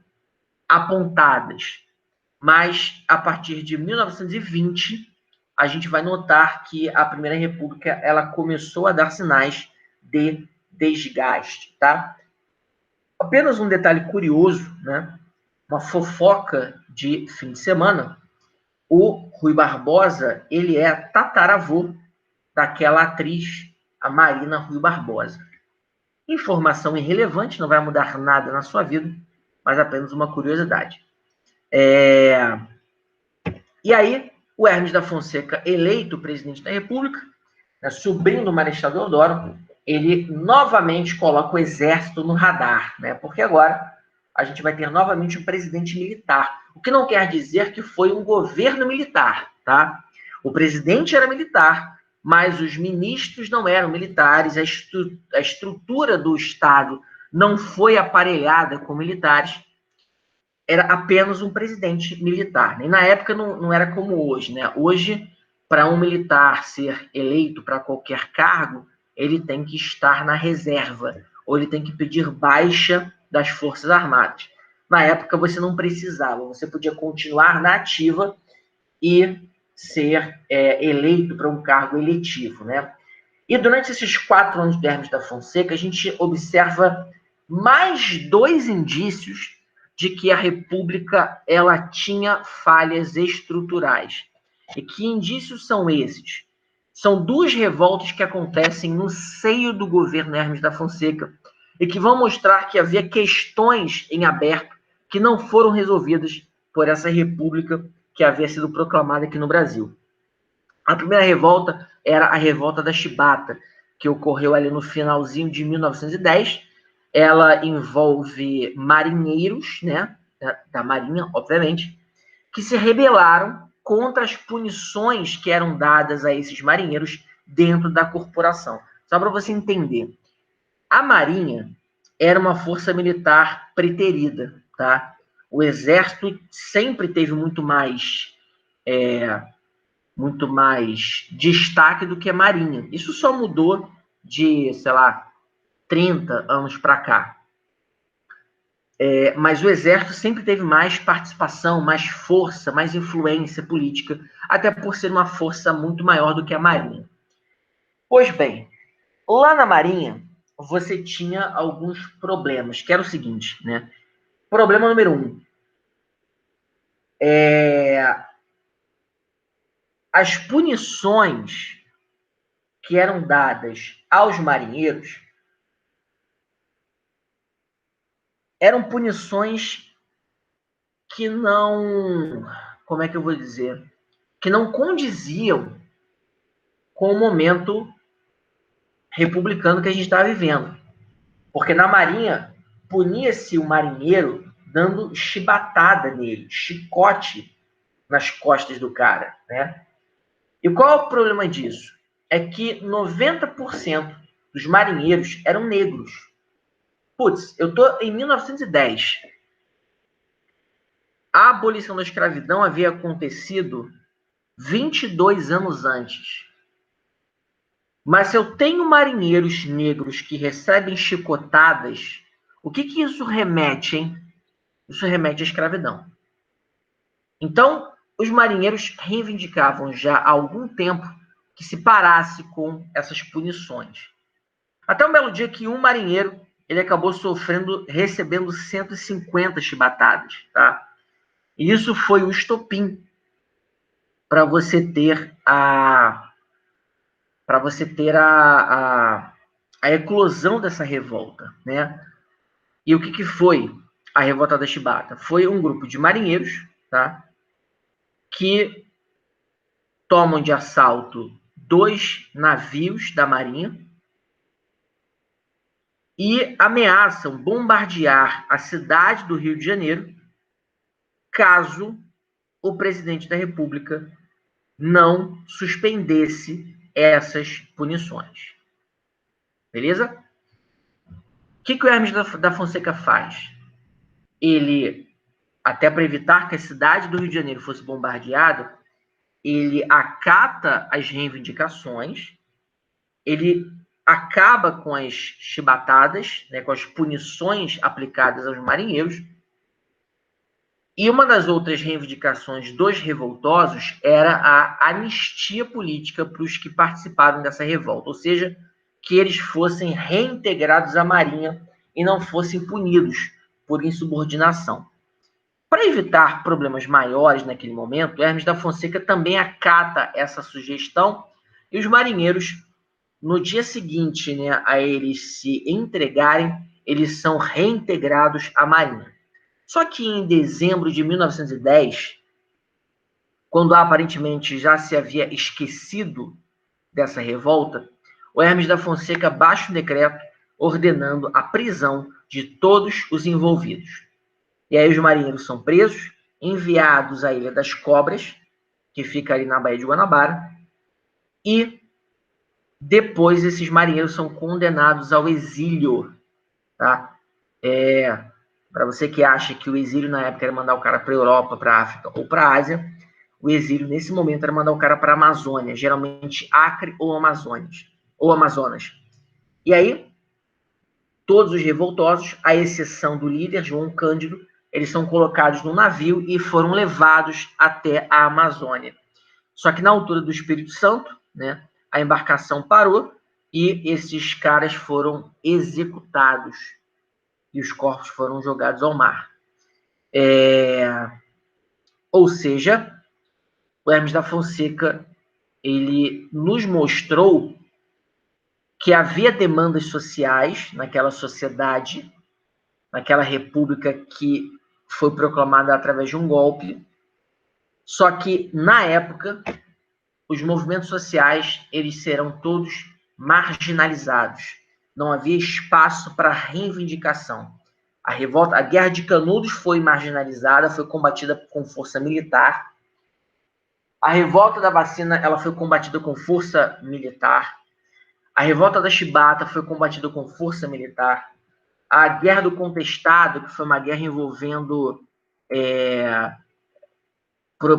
apontadas. Mas, a partir de 1920, a gente vai notar que a Primeira República ela começou a dar sinais de desgaste, tá? Apenas um detalhe curioso, né? Uma fofoca de fim de semana. O Rui Barbosa, ele é tataravô daquela atriz, a Marina Rui Barbosa. Informação irrelevante, não vai mudar nada na sua vida, mas apenas uma curiosidade. E aí, o Hermes da Fonseca, eleito presidente da República, né, sobrinho do Marechal Deodoro, ele novamente coloca o exército no radar, né? Porque agora a gente vai ter novamente um presidente militar, o que não quer dizer que foi um governo militar, tá? O presidente era militar, mas os ministros não eram militares, a estrutura do Estado não foi aparelhada com militares, era apenas um presidente militar. E na época não era como hoje, né? Hoje, para um militar ser eleito para qualquer cargo, ele tem que estar na reserva, ou ele tem que pedir baixa das Forças Armadas. Na época, você não precisava, você podia continuar na ativa e ser eleito para um cargo eletivo, né? E durante esses 4 anos de Hermes da Fonseca, a gente observa mais 2 indícios de que a República ela tinha falhas estruturais. E que indícios são esses? São 2 revoltas que acontecem no seio do governo Hermes da Fonseca e que vão mostrar que havia questões em aberto que não foram resolvidas por essa República que havia sido proclamada aqui no Brasil. A primeira revolta era a Revolta da Chibata, que ocorreu ali no finalzinho de 1910. Ela envolve marinheiros, né, da Marinha, obviamente, que se rebelaram contra as punições que eram dadas a esses marinheiros dentro da corporação. Só para você entender, a Marinha era uma força militar preterida, tá? O Exército sempre teve muito mais destaque do que a Marinha. Isso só mudou de, sei lá, 30 anos para cá. Mas o Exército sempre teve mais participação, mais força, mais influência política, até por ser uma força muito maior do que a Marinha. Pois bem, lá na Marinha, você tinha alguns problemas, que era o seguinte, né? Problema número 1. As punições que eram dadas aos marinheiros eram punições que não, como é que eu vou dizer, que não condiziam com o momento republicano que a gente está vivendo. Porque na Marinha, punia-se o marinheiro dando chibatada nele, chicote nas costas do cara, né? E qual é o problema disso? É que 90% dos marinheiros eram negros. Putz, eu tô em 1910. A abolição da escravidão havia acontecido 22 anos antes. Mas se eu tenho marinheiros negros que recebem chicotadas, o que isso remete, hein? Isso remete à escravidão. Então, os marinheiros reivindicavam já há algum tempo que se parasse com essas punições. Até um belo dia que um marinheiro ele acabou recebendo 150 chibatadas, tá? E isso foi o estopim para você ter a eclosão dessa revolta, né? E o que foi a revolta da chibata? Foi um grupo de marinheiros, tá? Que tomam de assalto 2 navios da marinha e ameaçam bombardear a cidade do Rio de Janeiro caso o presidente da República não suspendesse essas punições. Beleza? O que o Hermes da Fonseca faz? Ele, até para evitar que a cidade do Rio de Janeiro fosse bombardeada, ele acata as reivindicações, ele acaba com as chibatadas, né, com as punições aplicadas aos marinheiros. E uma das outras reivindicações dos revoltosos era a anistia política para os que participaram dessa revolta, ou seja, que eles fossem reintegrados à Marinha e não fossem punidos por insubordinação. Para evitar problemas maiores naquele momento, Hermes da Fonseca também acata essa sugestão e os marinheiros, no dia seguinte, né, a eles se entregarem, eles são reintegrados à Marinha. Só que em dezembro de 1910, quando aparentemente já se havia esquecido dessa revolta, o Hermes da Fonseca baixa um decreto ordenando a prisão de todos os envolvidos. E aí os marinheiros são presos, enviados à Ilha das Cobras, que fica ali na Baía de Guanabara, e depois esses marinheiros são condenados ao exílio, tá? Para você que acha que o exílio na época era mandar o cara para a Europa, para a África ou para a Ásia, o exílio nesse momento era mandar o cara para a Amazônia, geralmente Acre ou Amazonas. E aí, todos os revoltosos, à exceção do líder, João Cândido, eles são colocados no navio e foram levados até a Amazônia. Só que na altura do Espírito Santo, né, a embarcação parou e esses caras foram executados e os corpos foram jogados ao mar. Ou seja, o Hermes da Fonseca ele nos mostrou que havia demandas sociais naquela sociedade, naquela república que foi proclamada através de um golpe, só que, na época, os movimentos sociais eles serão todos marginalizados. Não havia espaço para reivindicação. A Guerra de Canudos foi marginalizada, foi combatida com força militar. A revolta da vacina ela foi combatida com força militar. A revolta da chibata foi combatida com força militar. A Guerra do Contestado, que foi uma guerra envolvendo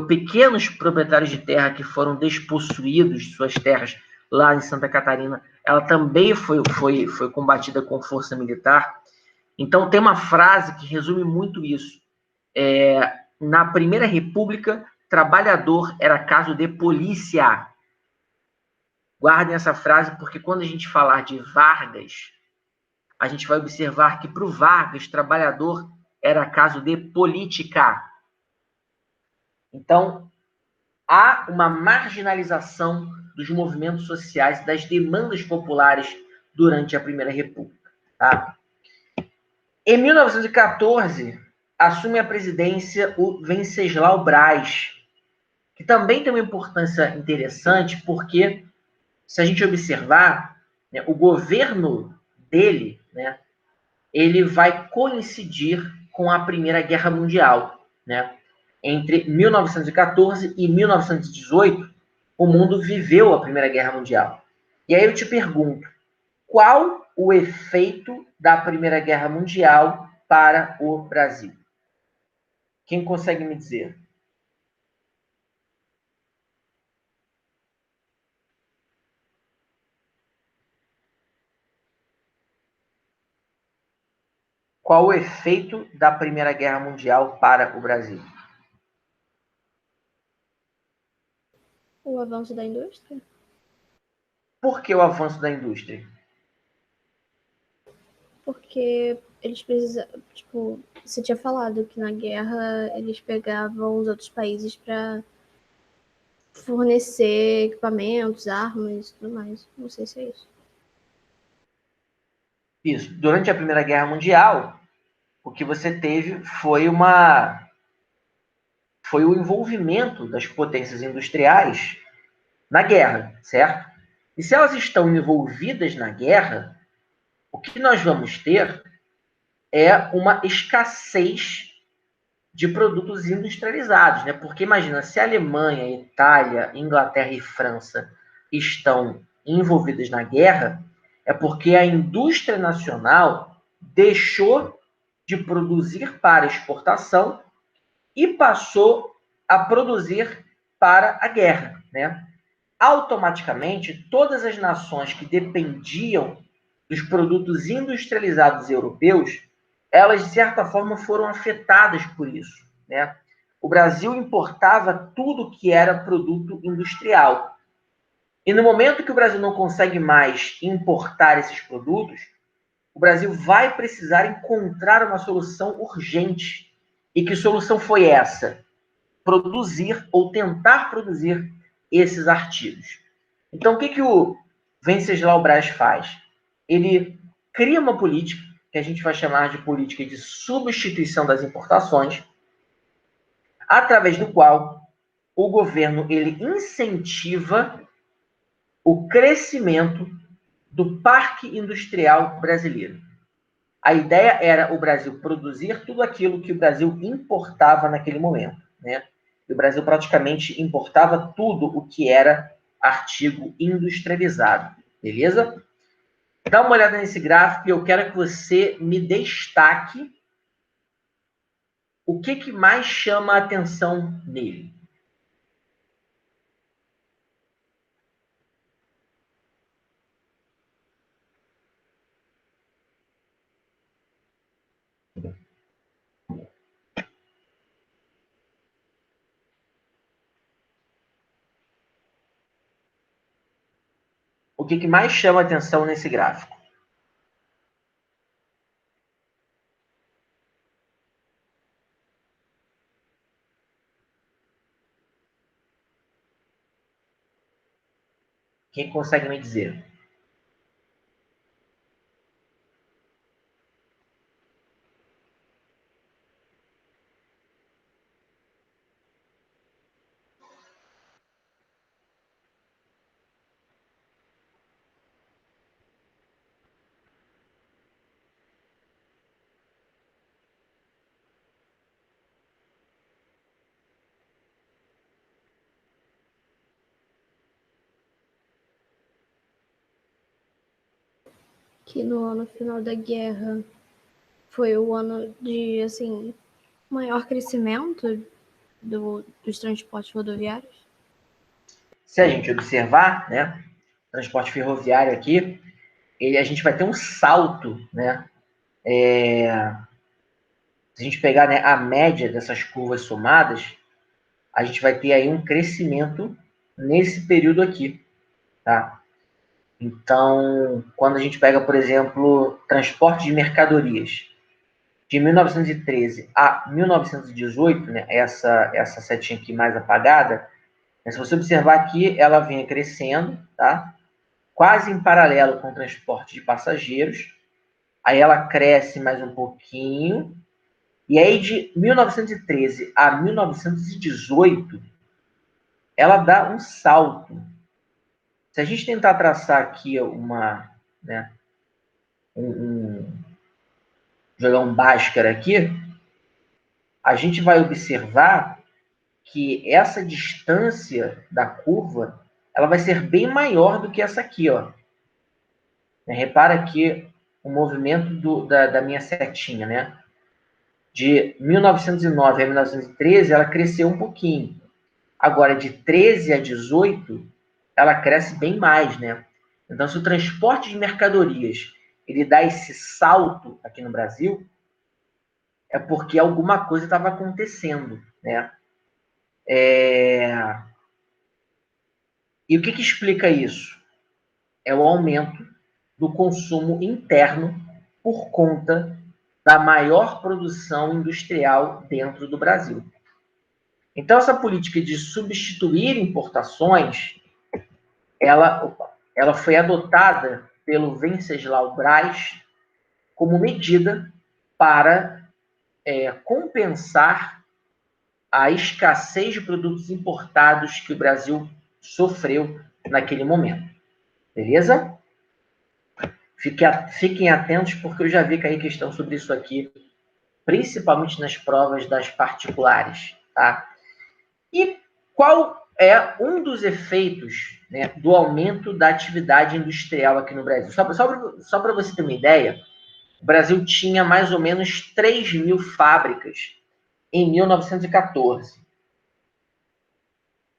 pequenos proprietários de terra que foram despossuídos de suas terras lá em Santa Catarina, ela também foi combatida com força militar. Então, tem uma frase que resume muito isso. Na Primeira República, trabalhador era caso de polícia. Guardem essa frase, porque quando a gente falar de Vargas, a gente vai observar que para o Vargas, trabalhador era caso de política. Então, há uma marginalização dos movimentos sociais, das demandas populares durante a Primeira República. Tá? Em 1914, assume a presidência o Venceslau Braz, que também tem uma importância interessante, porque, se a gente observar, né, o governo dele, né, ele vai coincidir com a Primeira Guerra Mundial. Né? Entre 1914 e 1918, o mundo viveu a Primeira Guerra Mundial. E aí eu te pergunto, qual o efeito da Primeira Guerra Mundial para o Brasil? Quem consegue me dizer? qual o efeito da Primeira Guerra Mundial para o Brasil? O avanço da indústria? Por que o avanço da indústria? Porque eles precisavam, tipo, você tinha falado que na guerra eles pegavam os outros países para fornecer equipamentos, armas e tudo mais. Não sei se é isso. Isso. Durante a Primeira Guerra Mundial, o que você teve foi o envolvimento das potências industriais na guerra, certo? E se elas estão envolvidas na guerra, o que nós vamos ter é uma escassez de produtos industrializados, né? Porque imagina, se a Alemanha, Itália, Inglaterra e França estão envolvidas na guerra, é porque a indústria nacional deixou de produzir para exportação e passou a produzir para a guerra, né? Automaticamente, todas as nações que dependiam dos produtos industrializados europeus, elas, de certa forma, foram afetadas por isso, né? O Brasil importava tudo que era produto industrial. E no momento que o Brasil não consegue mais importar esses produtos, o Brasil vai precisar encontrar uma solução urgente. E que solução foi essa? Produzir ou tentar produzir esses artigos. Então, o que o Venceslau Braz faz? Ele cria uma política, que a gente vai chamar de política de substituição das importações, através do qual o governo ele incentiva o crescimento do parque industrial brasileiro. A ideia era o Brasil produzir tudo aquilo que o Brasil importava naquele momento, né? E o Brasil praticamente importava tudo o que era artigo industrializado, beleza? Dá uma olhada nesse gráfico e eu quero que você me destaque o que mais chama a atenção nele. O que mais chama a atenção nesse gráfico? Quem consegue me dizer? Que no ano final da guerra foi o ano de, assim, maior crescimento dos transportes rodoviários? Se a gente observar, né, transporte ferroviário aqui, a gente vai ter um salto, né? Se a gente pegar, né, a média dessas curvas somadas, a gente vai ter aí um crescimento nesse período aqui, tá? Então, quando a gente pega, por exemplo, transporte de mercadorias, de 1913 a 1918, né, essa setinha aqui mais apagada, né, se você observar aqui, ela vem crescendo, tá? Quase em paralelo com o transporte de passageiros. Aí ela cresce mais um pouquinho. E aí, de 1913 a 1918, ela dá um salto. Se a gente tentar traçar aqui né, jogar um Bhaskara aqui, a gente vai observar que essa distância da curva, ela vai ser bem maior do que essa aqui, ó. Repara aqui o movimento da minha setinha, né? De 1909 a 1913, ela cresceu um pouquinho. Agora, de 13 a 18, ela cresce bem mais, né? Então, se o transporte de mercadorias ele dá esse salto aqui no Brasil, é porque alguma coisa estava acontecendo, né? E o que explica isso? É o aumento do consumo interno por conta da maior produção industrial dentro do Brasil. Então, essa política de substituir importações, ela foi adotada pelo Venceslau Braz como medida para compensar a escassez de produtos importados que o Brasil sofreu naquele momento. Beleza? Fiquem atentos, porque eu já vi cair questão sobre isso aqui, principalmente nas provas das particulares, tá? E qual é um dos efeitos, né, do aumento da atividade industrial aqui no Brasil? Só para você ter uma ideia, o Brasil tinha mais ou menos 3.000 fábricas em 1914.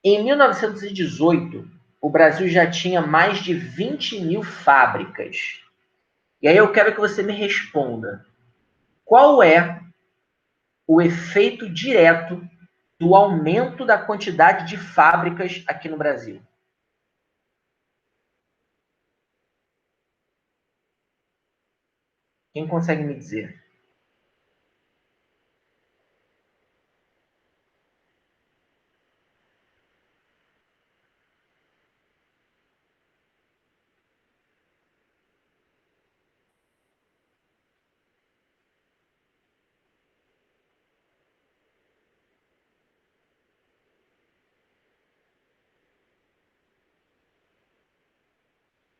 Em 1918, o Brasil já tinha mais de 20.000 fábricas. E aí eu quero que você me responda. Qual é o efeito direto do aumento da quantidade de fábricas aqui no Brasil? Quem consegue me dizer?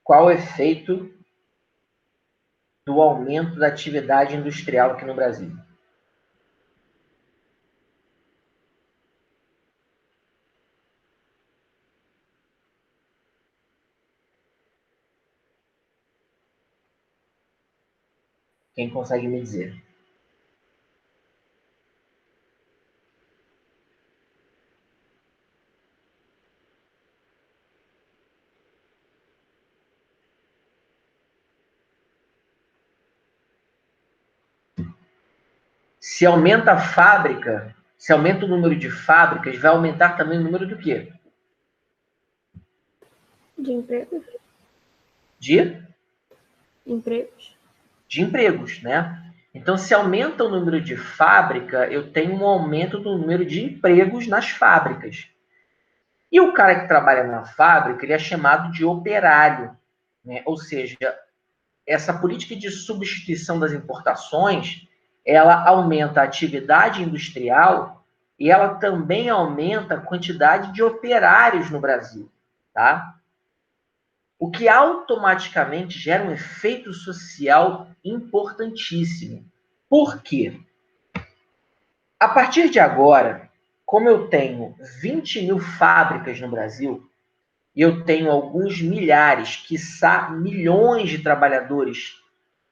Qual o efeito do aumento da atividade industrial aqui no Brasil? Quem consegue me dizer? Se aumenta a fábrica, se aumenta o número de fábricas, vai aumentar também o número do quê? De empregos? De Empregos. empregos, né? Então, se aumenta o número de fábrica, eu tenho um aumento do número de empregos nas fábricas. E o cara que trabalha na fábrica, ele é chamado de operário, né? Ou seja, essa política de substituição das importações, ela aumenta a atividade industrial e ela também aumenta a quantidade de operários no Brasil, tá? O que automaticamente gera um efeito social importantíssimo. Por quê? A partir de agora, como eu tenho 20.000 fábricas no Brasil, e eu tenho alguns milhares, quiçá milhões de trabalhadores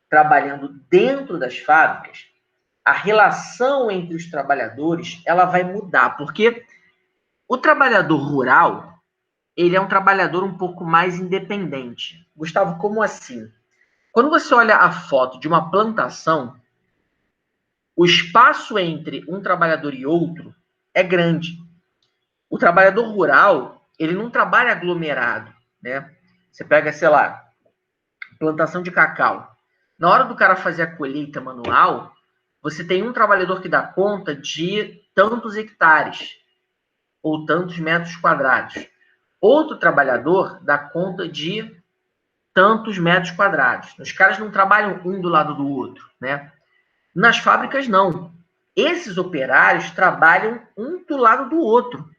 trabalhando dentro das fábricas, a relação entre os trabalhadores ela vai mudar, porque o trabalhador rural ele é um trabalhador um pouco mais independente. Gustavo, como assim? Quando você olha a foto de uma plantação, o espaço entre um trabalhador e outro é grande. O trabalhador rural, ele não trabalha aglomerado, né? Você pega, sei lá, plantação de cacau. Na hora do cara fazer a colheita manual, você tem um trabalhador que dá conta de tantos hectares ou tantos metros quadrados. Outro trabalhador dá conta de tantos metros quadrados. Os caras não trabalham um do lado do outro, né? Nas fábricas, não. Esses operários trabalham um do lado do outro,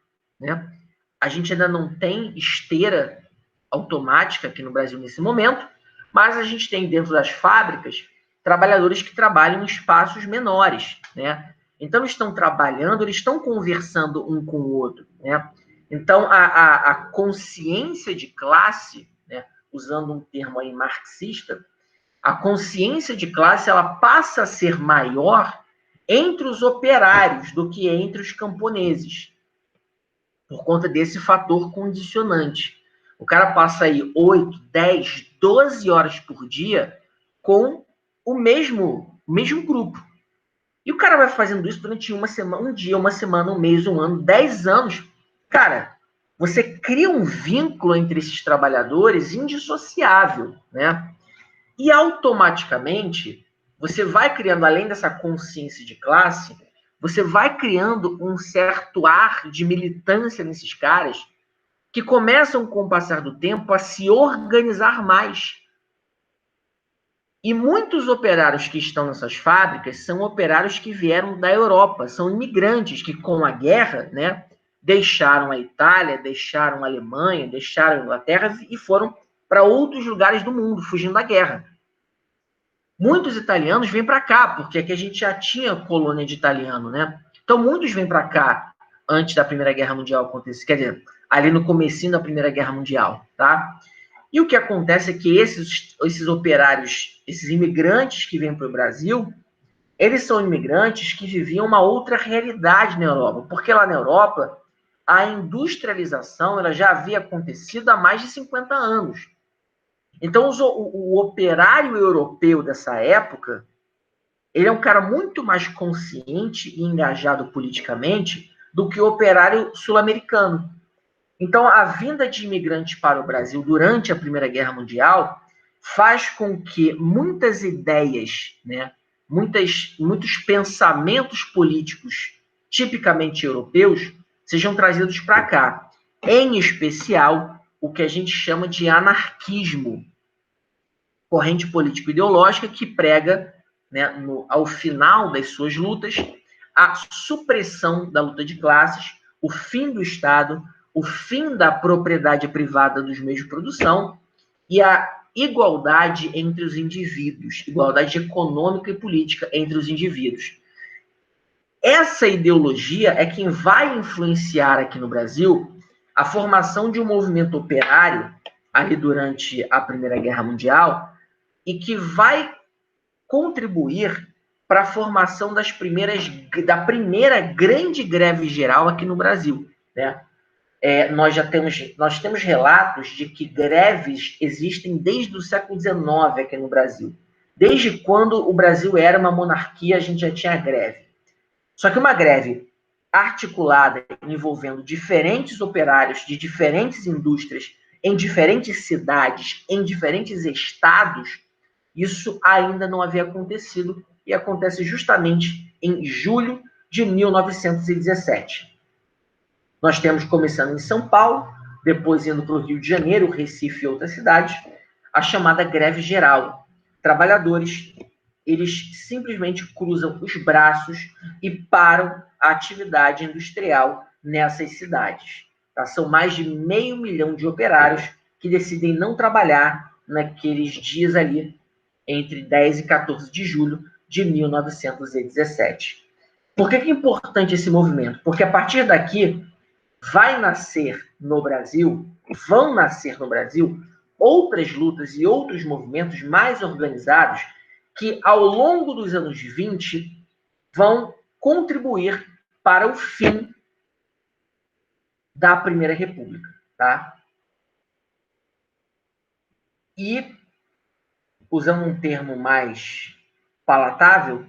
né? A gente ainda não tem esteira automática aqui no Brasil nesse momento, mas a gente tem dentro das fábricas trabalhadores que trabalham em espaços menores, né? Então, estão trabalhando, eles estão conversando um com o outro, né? Então, a consciência de classe, né, usando um termo aí marxista, a consciência de classe ela passa a ser maior entre os operários do que entre os camponeses, por conta desse fator condicionante. O cara passa aí 8, 10, 12 horas por dia com o mesmo grupo. E o cara vai fazendo isso durante uma semana, um dia, uma semana, um mês, um ano, 10 anos. Cara, você cria um vínculo entre esses trabalhadores indissociável, né? E automaticamente, você vai criando, além dessa consciência de classe, você vai criando um certo ar de militância nesses caras que começam, com o passar do tempo, a se organizar mais. E muitos operários que estão nessas fábricas são operários que vieram da Europa, são imigrantes que, com a guerra, né, deixaram a Itália, deixaram a Alemanha, deixaram a Inglaterra e foram para outros lugares do mundo, fugindo da guerra. Muitos italianos vêm para cá, porque aqui a gente já tinha colônia de italiano, né? Então, muitos vêm para cá antes da Primeira Guerra Mundial acontecer, quer dizer, ali no comecinho da Primeira Guerra Mundial, tá? E o que acontece é que esses operários, esses imigrantes que vêm para o Brasil, eles são imigrantes que viviam uma outra realidade na Europa, porque lá na Europa, a industrialização ela já havia acontecido há mais de 50 anos. Então, o operário europeu dessa época, ele é um cara muito mais consciente e engajado politicamente do que o operário sul-americano. Então, a vinda de imigrantes para o Brasil durante a Primeira Guerra Mundial faz com que muitas ideias, né, muitos pensamentos políticos tipicamente europeus sejam trazidos para cá. Em especial, o que a gente chama de anarquismo, corrente político-ideológica que prega, né, ao final das suas lutas, a supressão da luta de classes, o fim do Estado, o fim da propriedade privada dos meios de produção e a igualdade entre os indivíduos, igualdade econômica e política entre os indivíduos. Essa ideologia é quem vai influenciar aqui no Brasil a formação de um movimento operário ali durante a Primeira Guerra Mundial e que vai contribuir para a formação da primeira grande greve geral aqui no Brasil, né? Nós temos relatos de que greves existem desde o século XIX aqui no Brasil. Desde quando o Brasil era uma monarquia, a gente já tinha greve. Só que uma greve articulada envolvendo diferentes operários de diferentes indústrias em diferentes cidades, em diferentes estados, isso ainda não havia acontecido e acontece justamente em julho de 1917. Nós temos, começando em São Paulo, depois indo para o Rio de Janeiro, Recife e outras cidades, a chamada greve geral. Trabalhadores, eles simplesmente cruzam os braços e param a atividade industrial nessas cidades. Tá? São mais de 500 mil de operários que decidem não trabalhar naqueles dias ali, entre 10 e 14 de julho de 1917. Por que é importante esse movimento? Porque a partir daqui vão nascer no Brasil outras lutas e outros movimentos mais organizados que, ao longo dos anos 20, vão contribuir para o fim da Primeira República, tá? E, usando um termo mais palatável,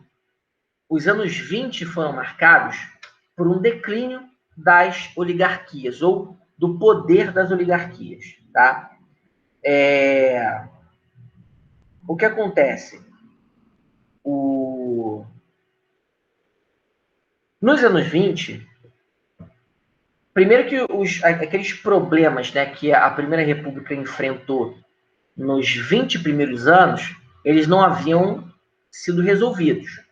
os anos 20 foram marcados por um declínio das oligarquias, ou do poder das oligarquias, tá? O que acontece? Nos anos 20, primeiro que aqueles problemas, né, que a Primeira República enfrentou nos 20 primeiros anos, eles não haviam sido resolvidos.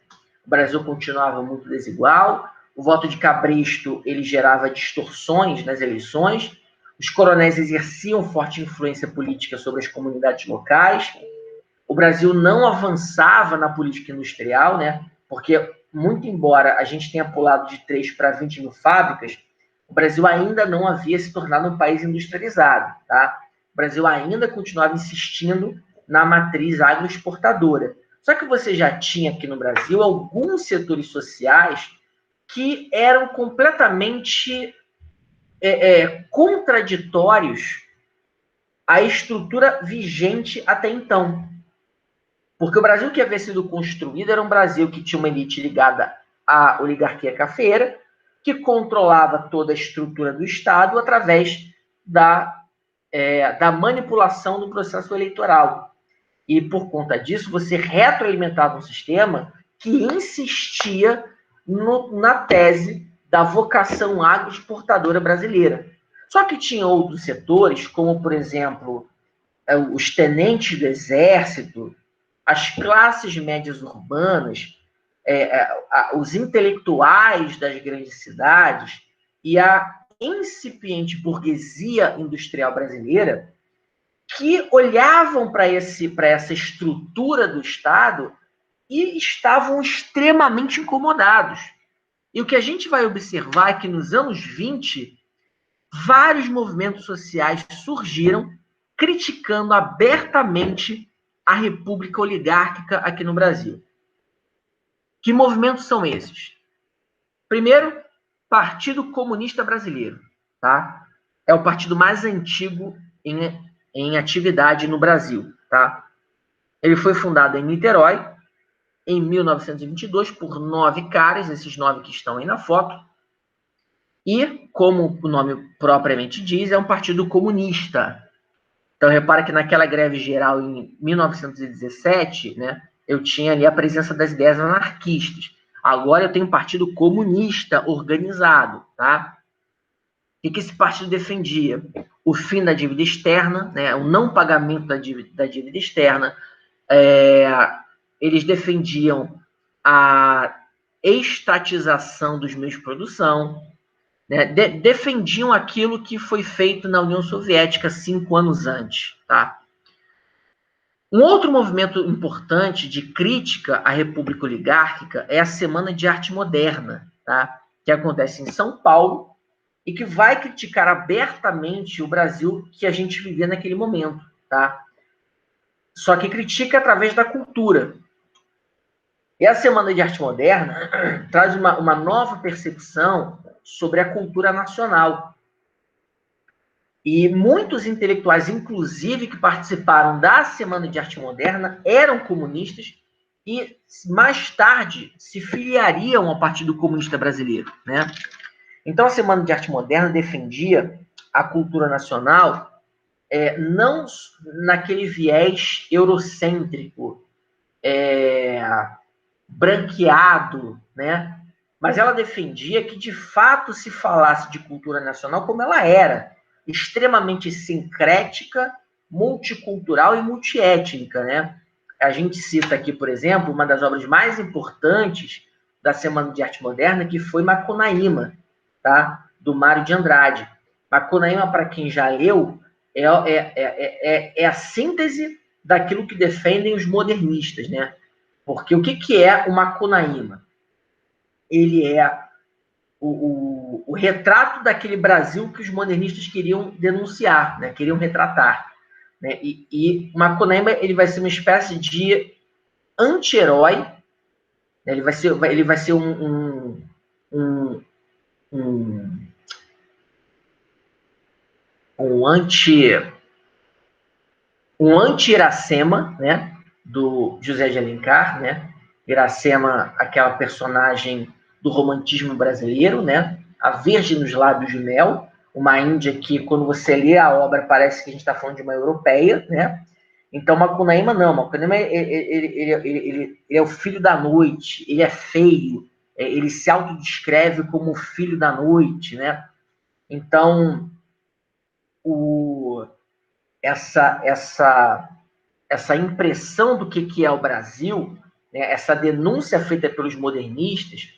O Brasil continuava muito desigual, o voto de cabresto ele gerava distorções nas eleições, os coronéis exerciam forte influência política sobre as comunidades locais, o Brasil não avançava na política industrial, né? Porque, muito embora a gente tenha pulado de 3 para 20 mil fábricas, o Brasil ainda não havia se tornado um país industrializado, tá? O Brasil ainda continuava insistindo na matriz agroexportadora. Só que você já tinha aqui no Brasil alguns setores sociais que eram completamente contraditórios à estrutura vigente até então. Porque o Brasil que havia sido construído era um Brasil que tinha uma elite ligada à oligarquia cafeeira, que controlava toda a estrutura do Estado através da manipulação do processo eleitoral. E, por conta disso, você retroalimentava um sistema que insistia na tese da vocação agroexportadora brasileira. Só que tinha outros setores, como, por exemplo, os tenentes do exército, as classes médias urbanas, os intelectuais das grandes cidades e a incipiente burguesia industrial brasileira, que olhavam para essa estrutura do Estado e estavam extremamente incomodados. E o que a gente vai observar é que nos anos 20, vários movimentos sociais surgiram criticando abertamente a República Oligárquica aqui no Brasil. Que movimentos são esses? Primeiro, Partido Comunista Brasileiro, tá? É o partido mais antigo em atividade no Brasil, tá? Ele foi fundado em Niterói em 1922 por 9 caras, esses 9 que estão aí na foto. E, como o nome propriamente diz, é um partido comunista. Então, repara que naquela greve geral em 1917, né, eu tinha ali a presença das ideias anarquistas. Agora eu tenho um partido comunista organizado, tá? O que esse partido defendia? O fim da dívida externa, né, o não pagamento da dívida externa. Eles defendiam a estatização dos meios de produção, né, defendiam aquilo que foi feito na União Soviética 5 anos antes, tá? Um outro movimento importante de crítica à República Oligárquica é a Semana de Arte Moderna, tá? Que acontece em São Paulo e que vai criticar abertamente o Brasil que a gente vivia naquele momento, tá? Só que critica através da cultura. E a Semana de Arte Moderna traz uma nova percepção sobre a cultura nacional. E muitos intelectuais, inclusive, que participaram da Semana de Arte Moderna, eram comunistas e, mais tarde, se filiariam ao Partido Comunista Brasileiro, né? Então, a Semana de Arte Moderna defendia a cultura nacional não naquele viés eurocêntrico, branqueado, né? Mas ela defendia que, de fato, se falasse de cultura nacional como ela era, extremamente sincrética, multicultural e multiétnica, né? A gente cita aqui, por exemplo, uma das obras mais importantes da Semana de Arte Moderna, que foi Macunaíma, tá? Do Mário de Andrade. Macunaíma, para quem já leu, é a síntese daquilo que defendem os modernistas, né? Porque o que é o Macunaíma? Ele é o retrato daquele Brasil que os modernistas queriam denunciar, né? Queriam retratar. Né? E Macunaíma ele vai ser uma espécie de anti-herói, né? Ele vai ser um anti-Iracema, né? Do José de Alencar, né? Iracema, aquela personagem do romantismo brasileiro, né? A Virgem nos Lábios de Mel, uma índia que, quando você lê a obra, parece que a gente está falando de uma europeia, né? Então, Macunaíma não. Macunaíma, ele é o filho da noite, ele é feio, ele se autodescreve como o filho da noite, né? Então, essa impressão do que é o Brasil, né, essa denúncia feita pelos modernistas,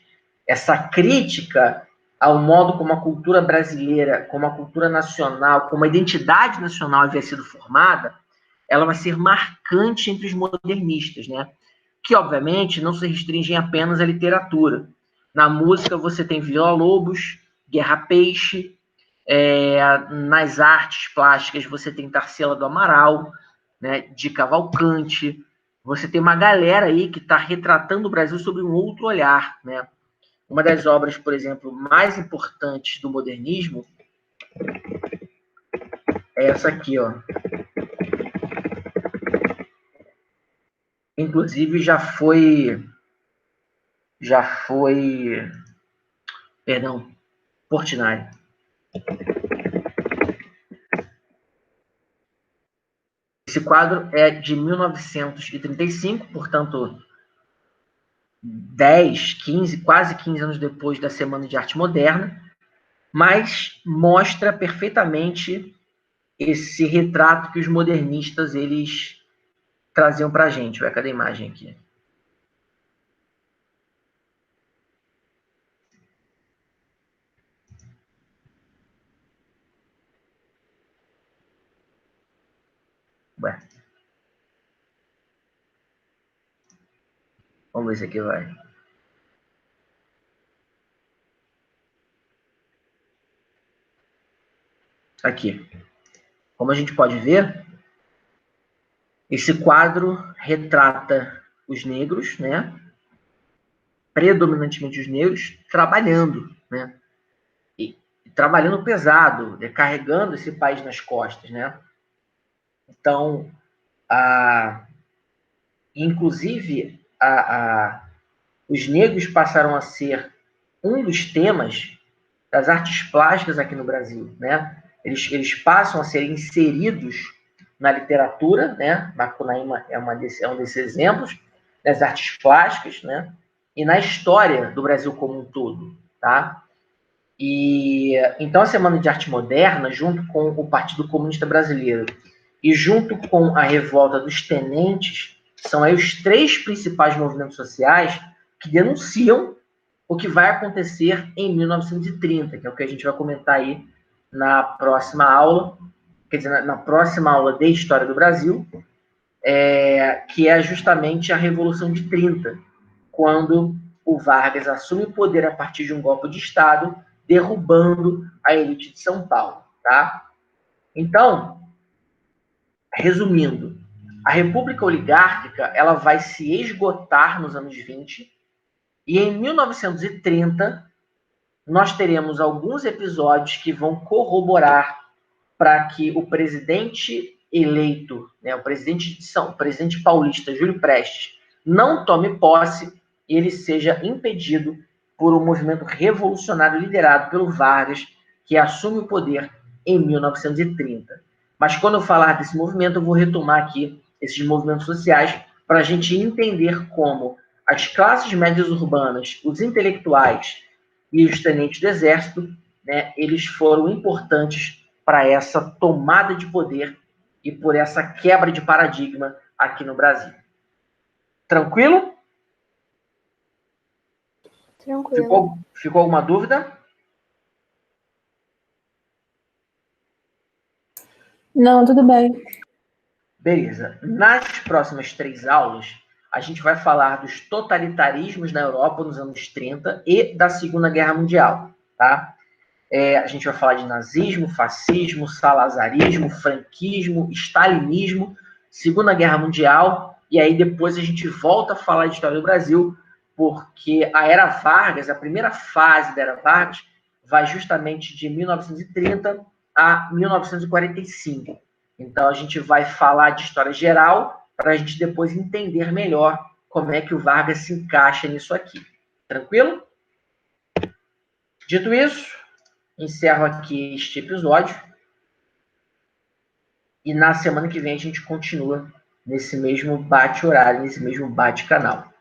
essa crítica ao modo como a cultura brasileira, como a cultura nacional, como a identidade nacional havia sido formada, ela vai ser marcante entre os modernistas, né? Que, obviamente, não se restringem apenas à literatura. Na música, você tem Villa-Lobos, Guerra Peixe, nas artes plásticas, você tem Tarsila do Amaral, né, de Cavalcante. Você tem uma galera aí que está retratando o Brasil sob um outro olhar, né? Uma das obras, por exemplo, mais importantes do modernismo é essa aqui, ó. inclusive perdão, Portinari. Esse quadro é de 1935, portanto, 10, 15, quase 15 anos depois da Semana de Arte Moderna, mas mostra perfeitamente esse retrato que os modernistas eles traziam para a gente. Cadê a imagem aqui? Ué. Vamos ver se aqui vai. Aqui. Como a gente pode ver, esse quadro retrata os negros, né? Predominantemente os negros, trabalhando, né? E trabalhando pesado, carregando esse país nas costas, né? Então, inclusive, os negros passaram a ser um dos temas das artes plásticas aqui no Brasil, né? Eles passam a ser inseridos na literatura, né? Macunaíma é um desses exemplos, das artes plásticas, né? E na história do Brasil como um todo, tá? E então a Semana de Arte Moderna, junto com o Partido Comunista Brasileiro e junto com a Revolta dos Tenentes, são aí os três principais movimentos sociais que denunciam o que vai acontecer em 1930, que é o que a gente vai comentar aí na próxima aula, quer dizer, na próxima aula de História do Brasil, que é justamente a Revolução de 30, quando o Vargas assume o poder a partir de um golpe de Estado, derrubando a elite de São Paulo, tá? Então, resumindo, a República Oligárquica ela vai se esgotar nos anos 20 e em 1930 nós teremos alguns episódios que vão corroborar para que o presidente eleito, né, o presidente paulista, Júlio Prestes, não tome posse e ele seja impedido por um movimento revolucionário liderado pelo Vargas, que assume o poder em 1930. Mas quando eu falar desse movimento, eu vou retomar aqui esses movimentos sociais para a gente entender como as classes médias urbanas, os intelectuais e os tenentes do exército, né, eles foram importantes para essa tomada de poder e por essa quebra de paradigma aqui no Brasil. Tranquilo? Tranquilo. Ficou alguma dúvida? Não, tudo bem. Beleza. Nas próximas 3 aulas, a gente vai falar dos totalitarismos na Europa nos anos 30 e da Segunda Guerra Mundial, tá? A gente vai falar de nazismo, fascismo, salazarismo, franquismo, stalinismo, Segunda Guerra Mundial, e aí depois a gente volta a falar de história do Brasil, porque a Era Vargas, a primeira fase da Era Vargas, vai justamente de 1930 a 1945. Então a gente vai falar de história geral, para a gente depois entender melhor como é que o Vargas se encaixa nisso aqui. Tranquilo? Dito isso, encerro aqui este episódio e na semana que vem a gente continua nesse mesmo bate-horário, nesse mesmo bate-canal.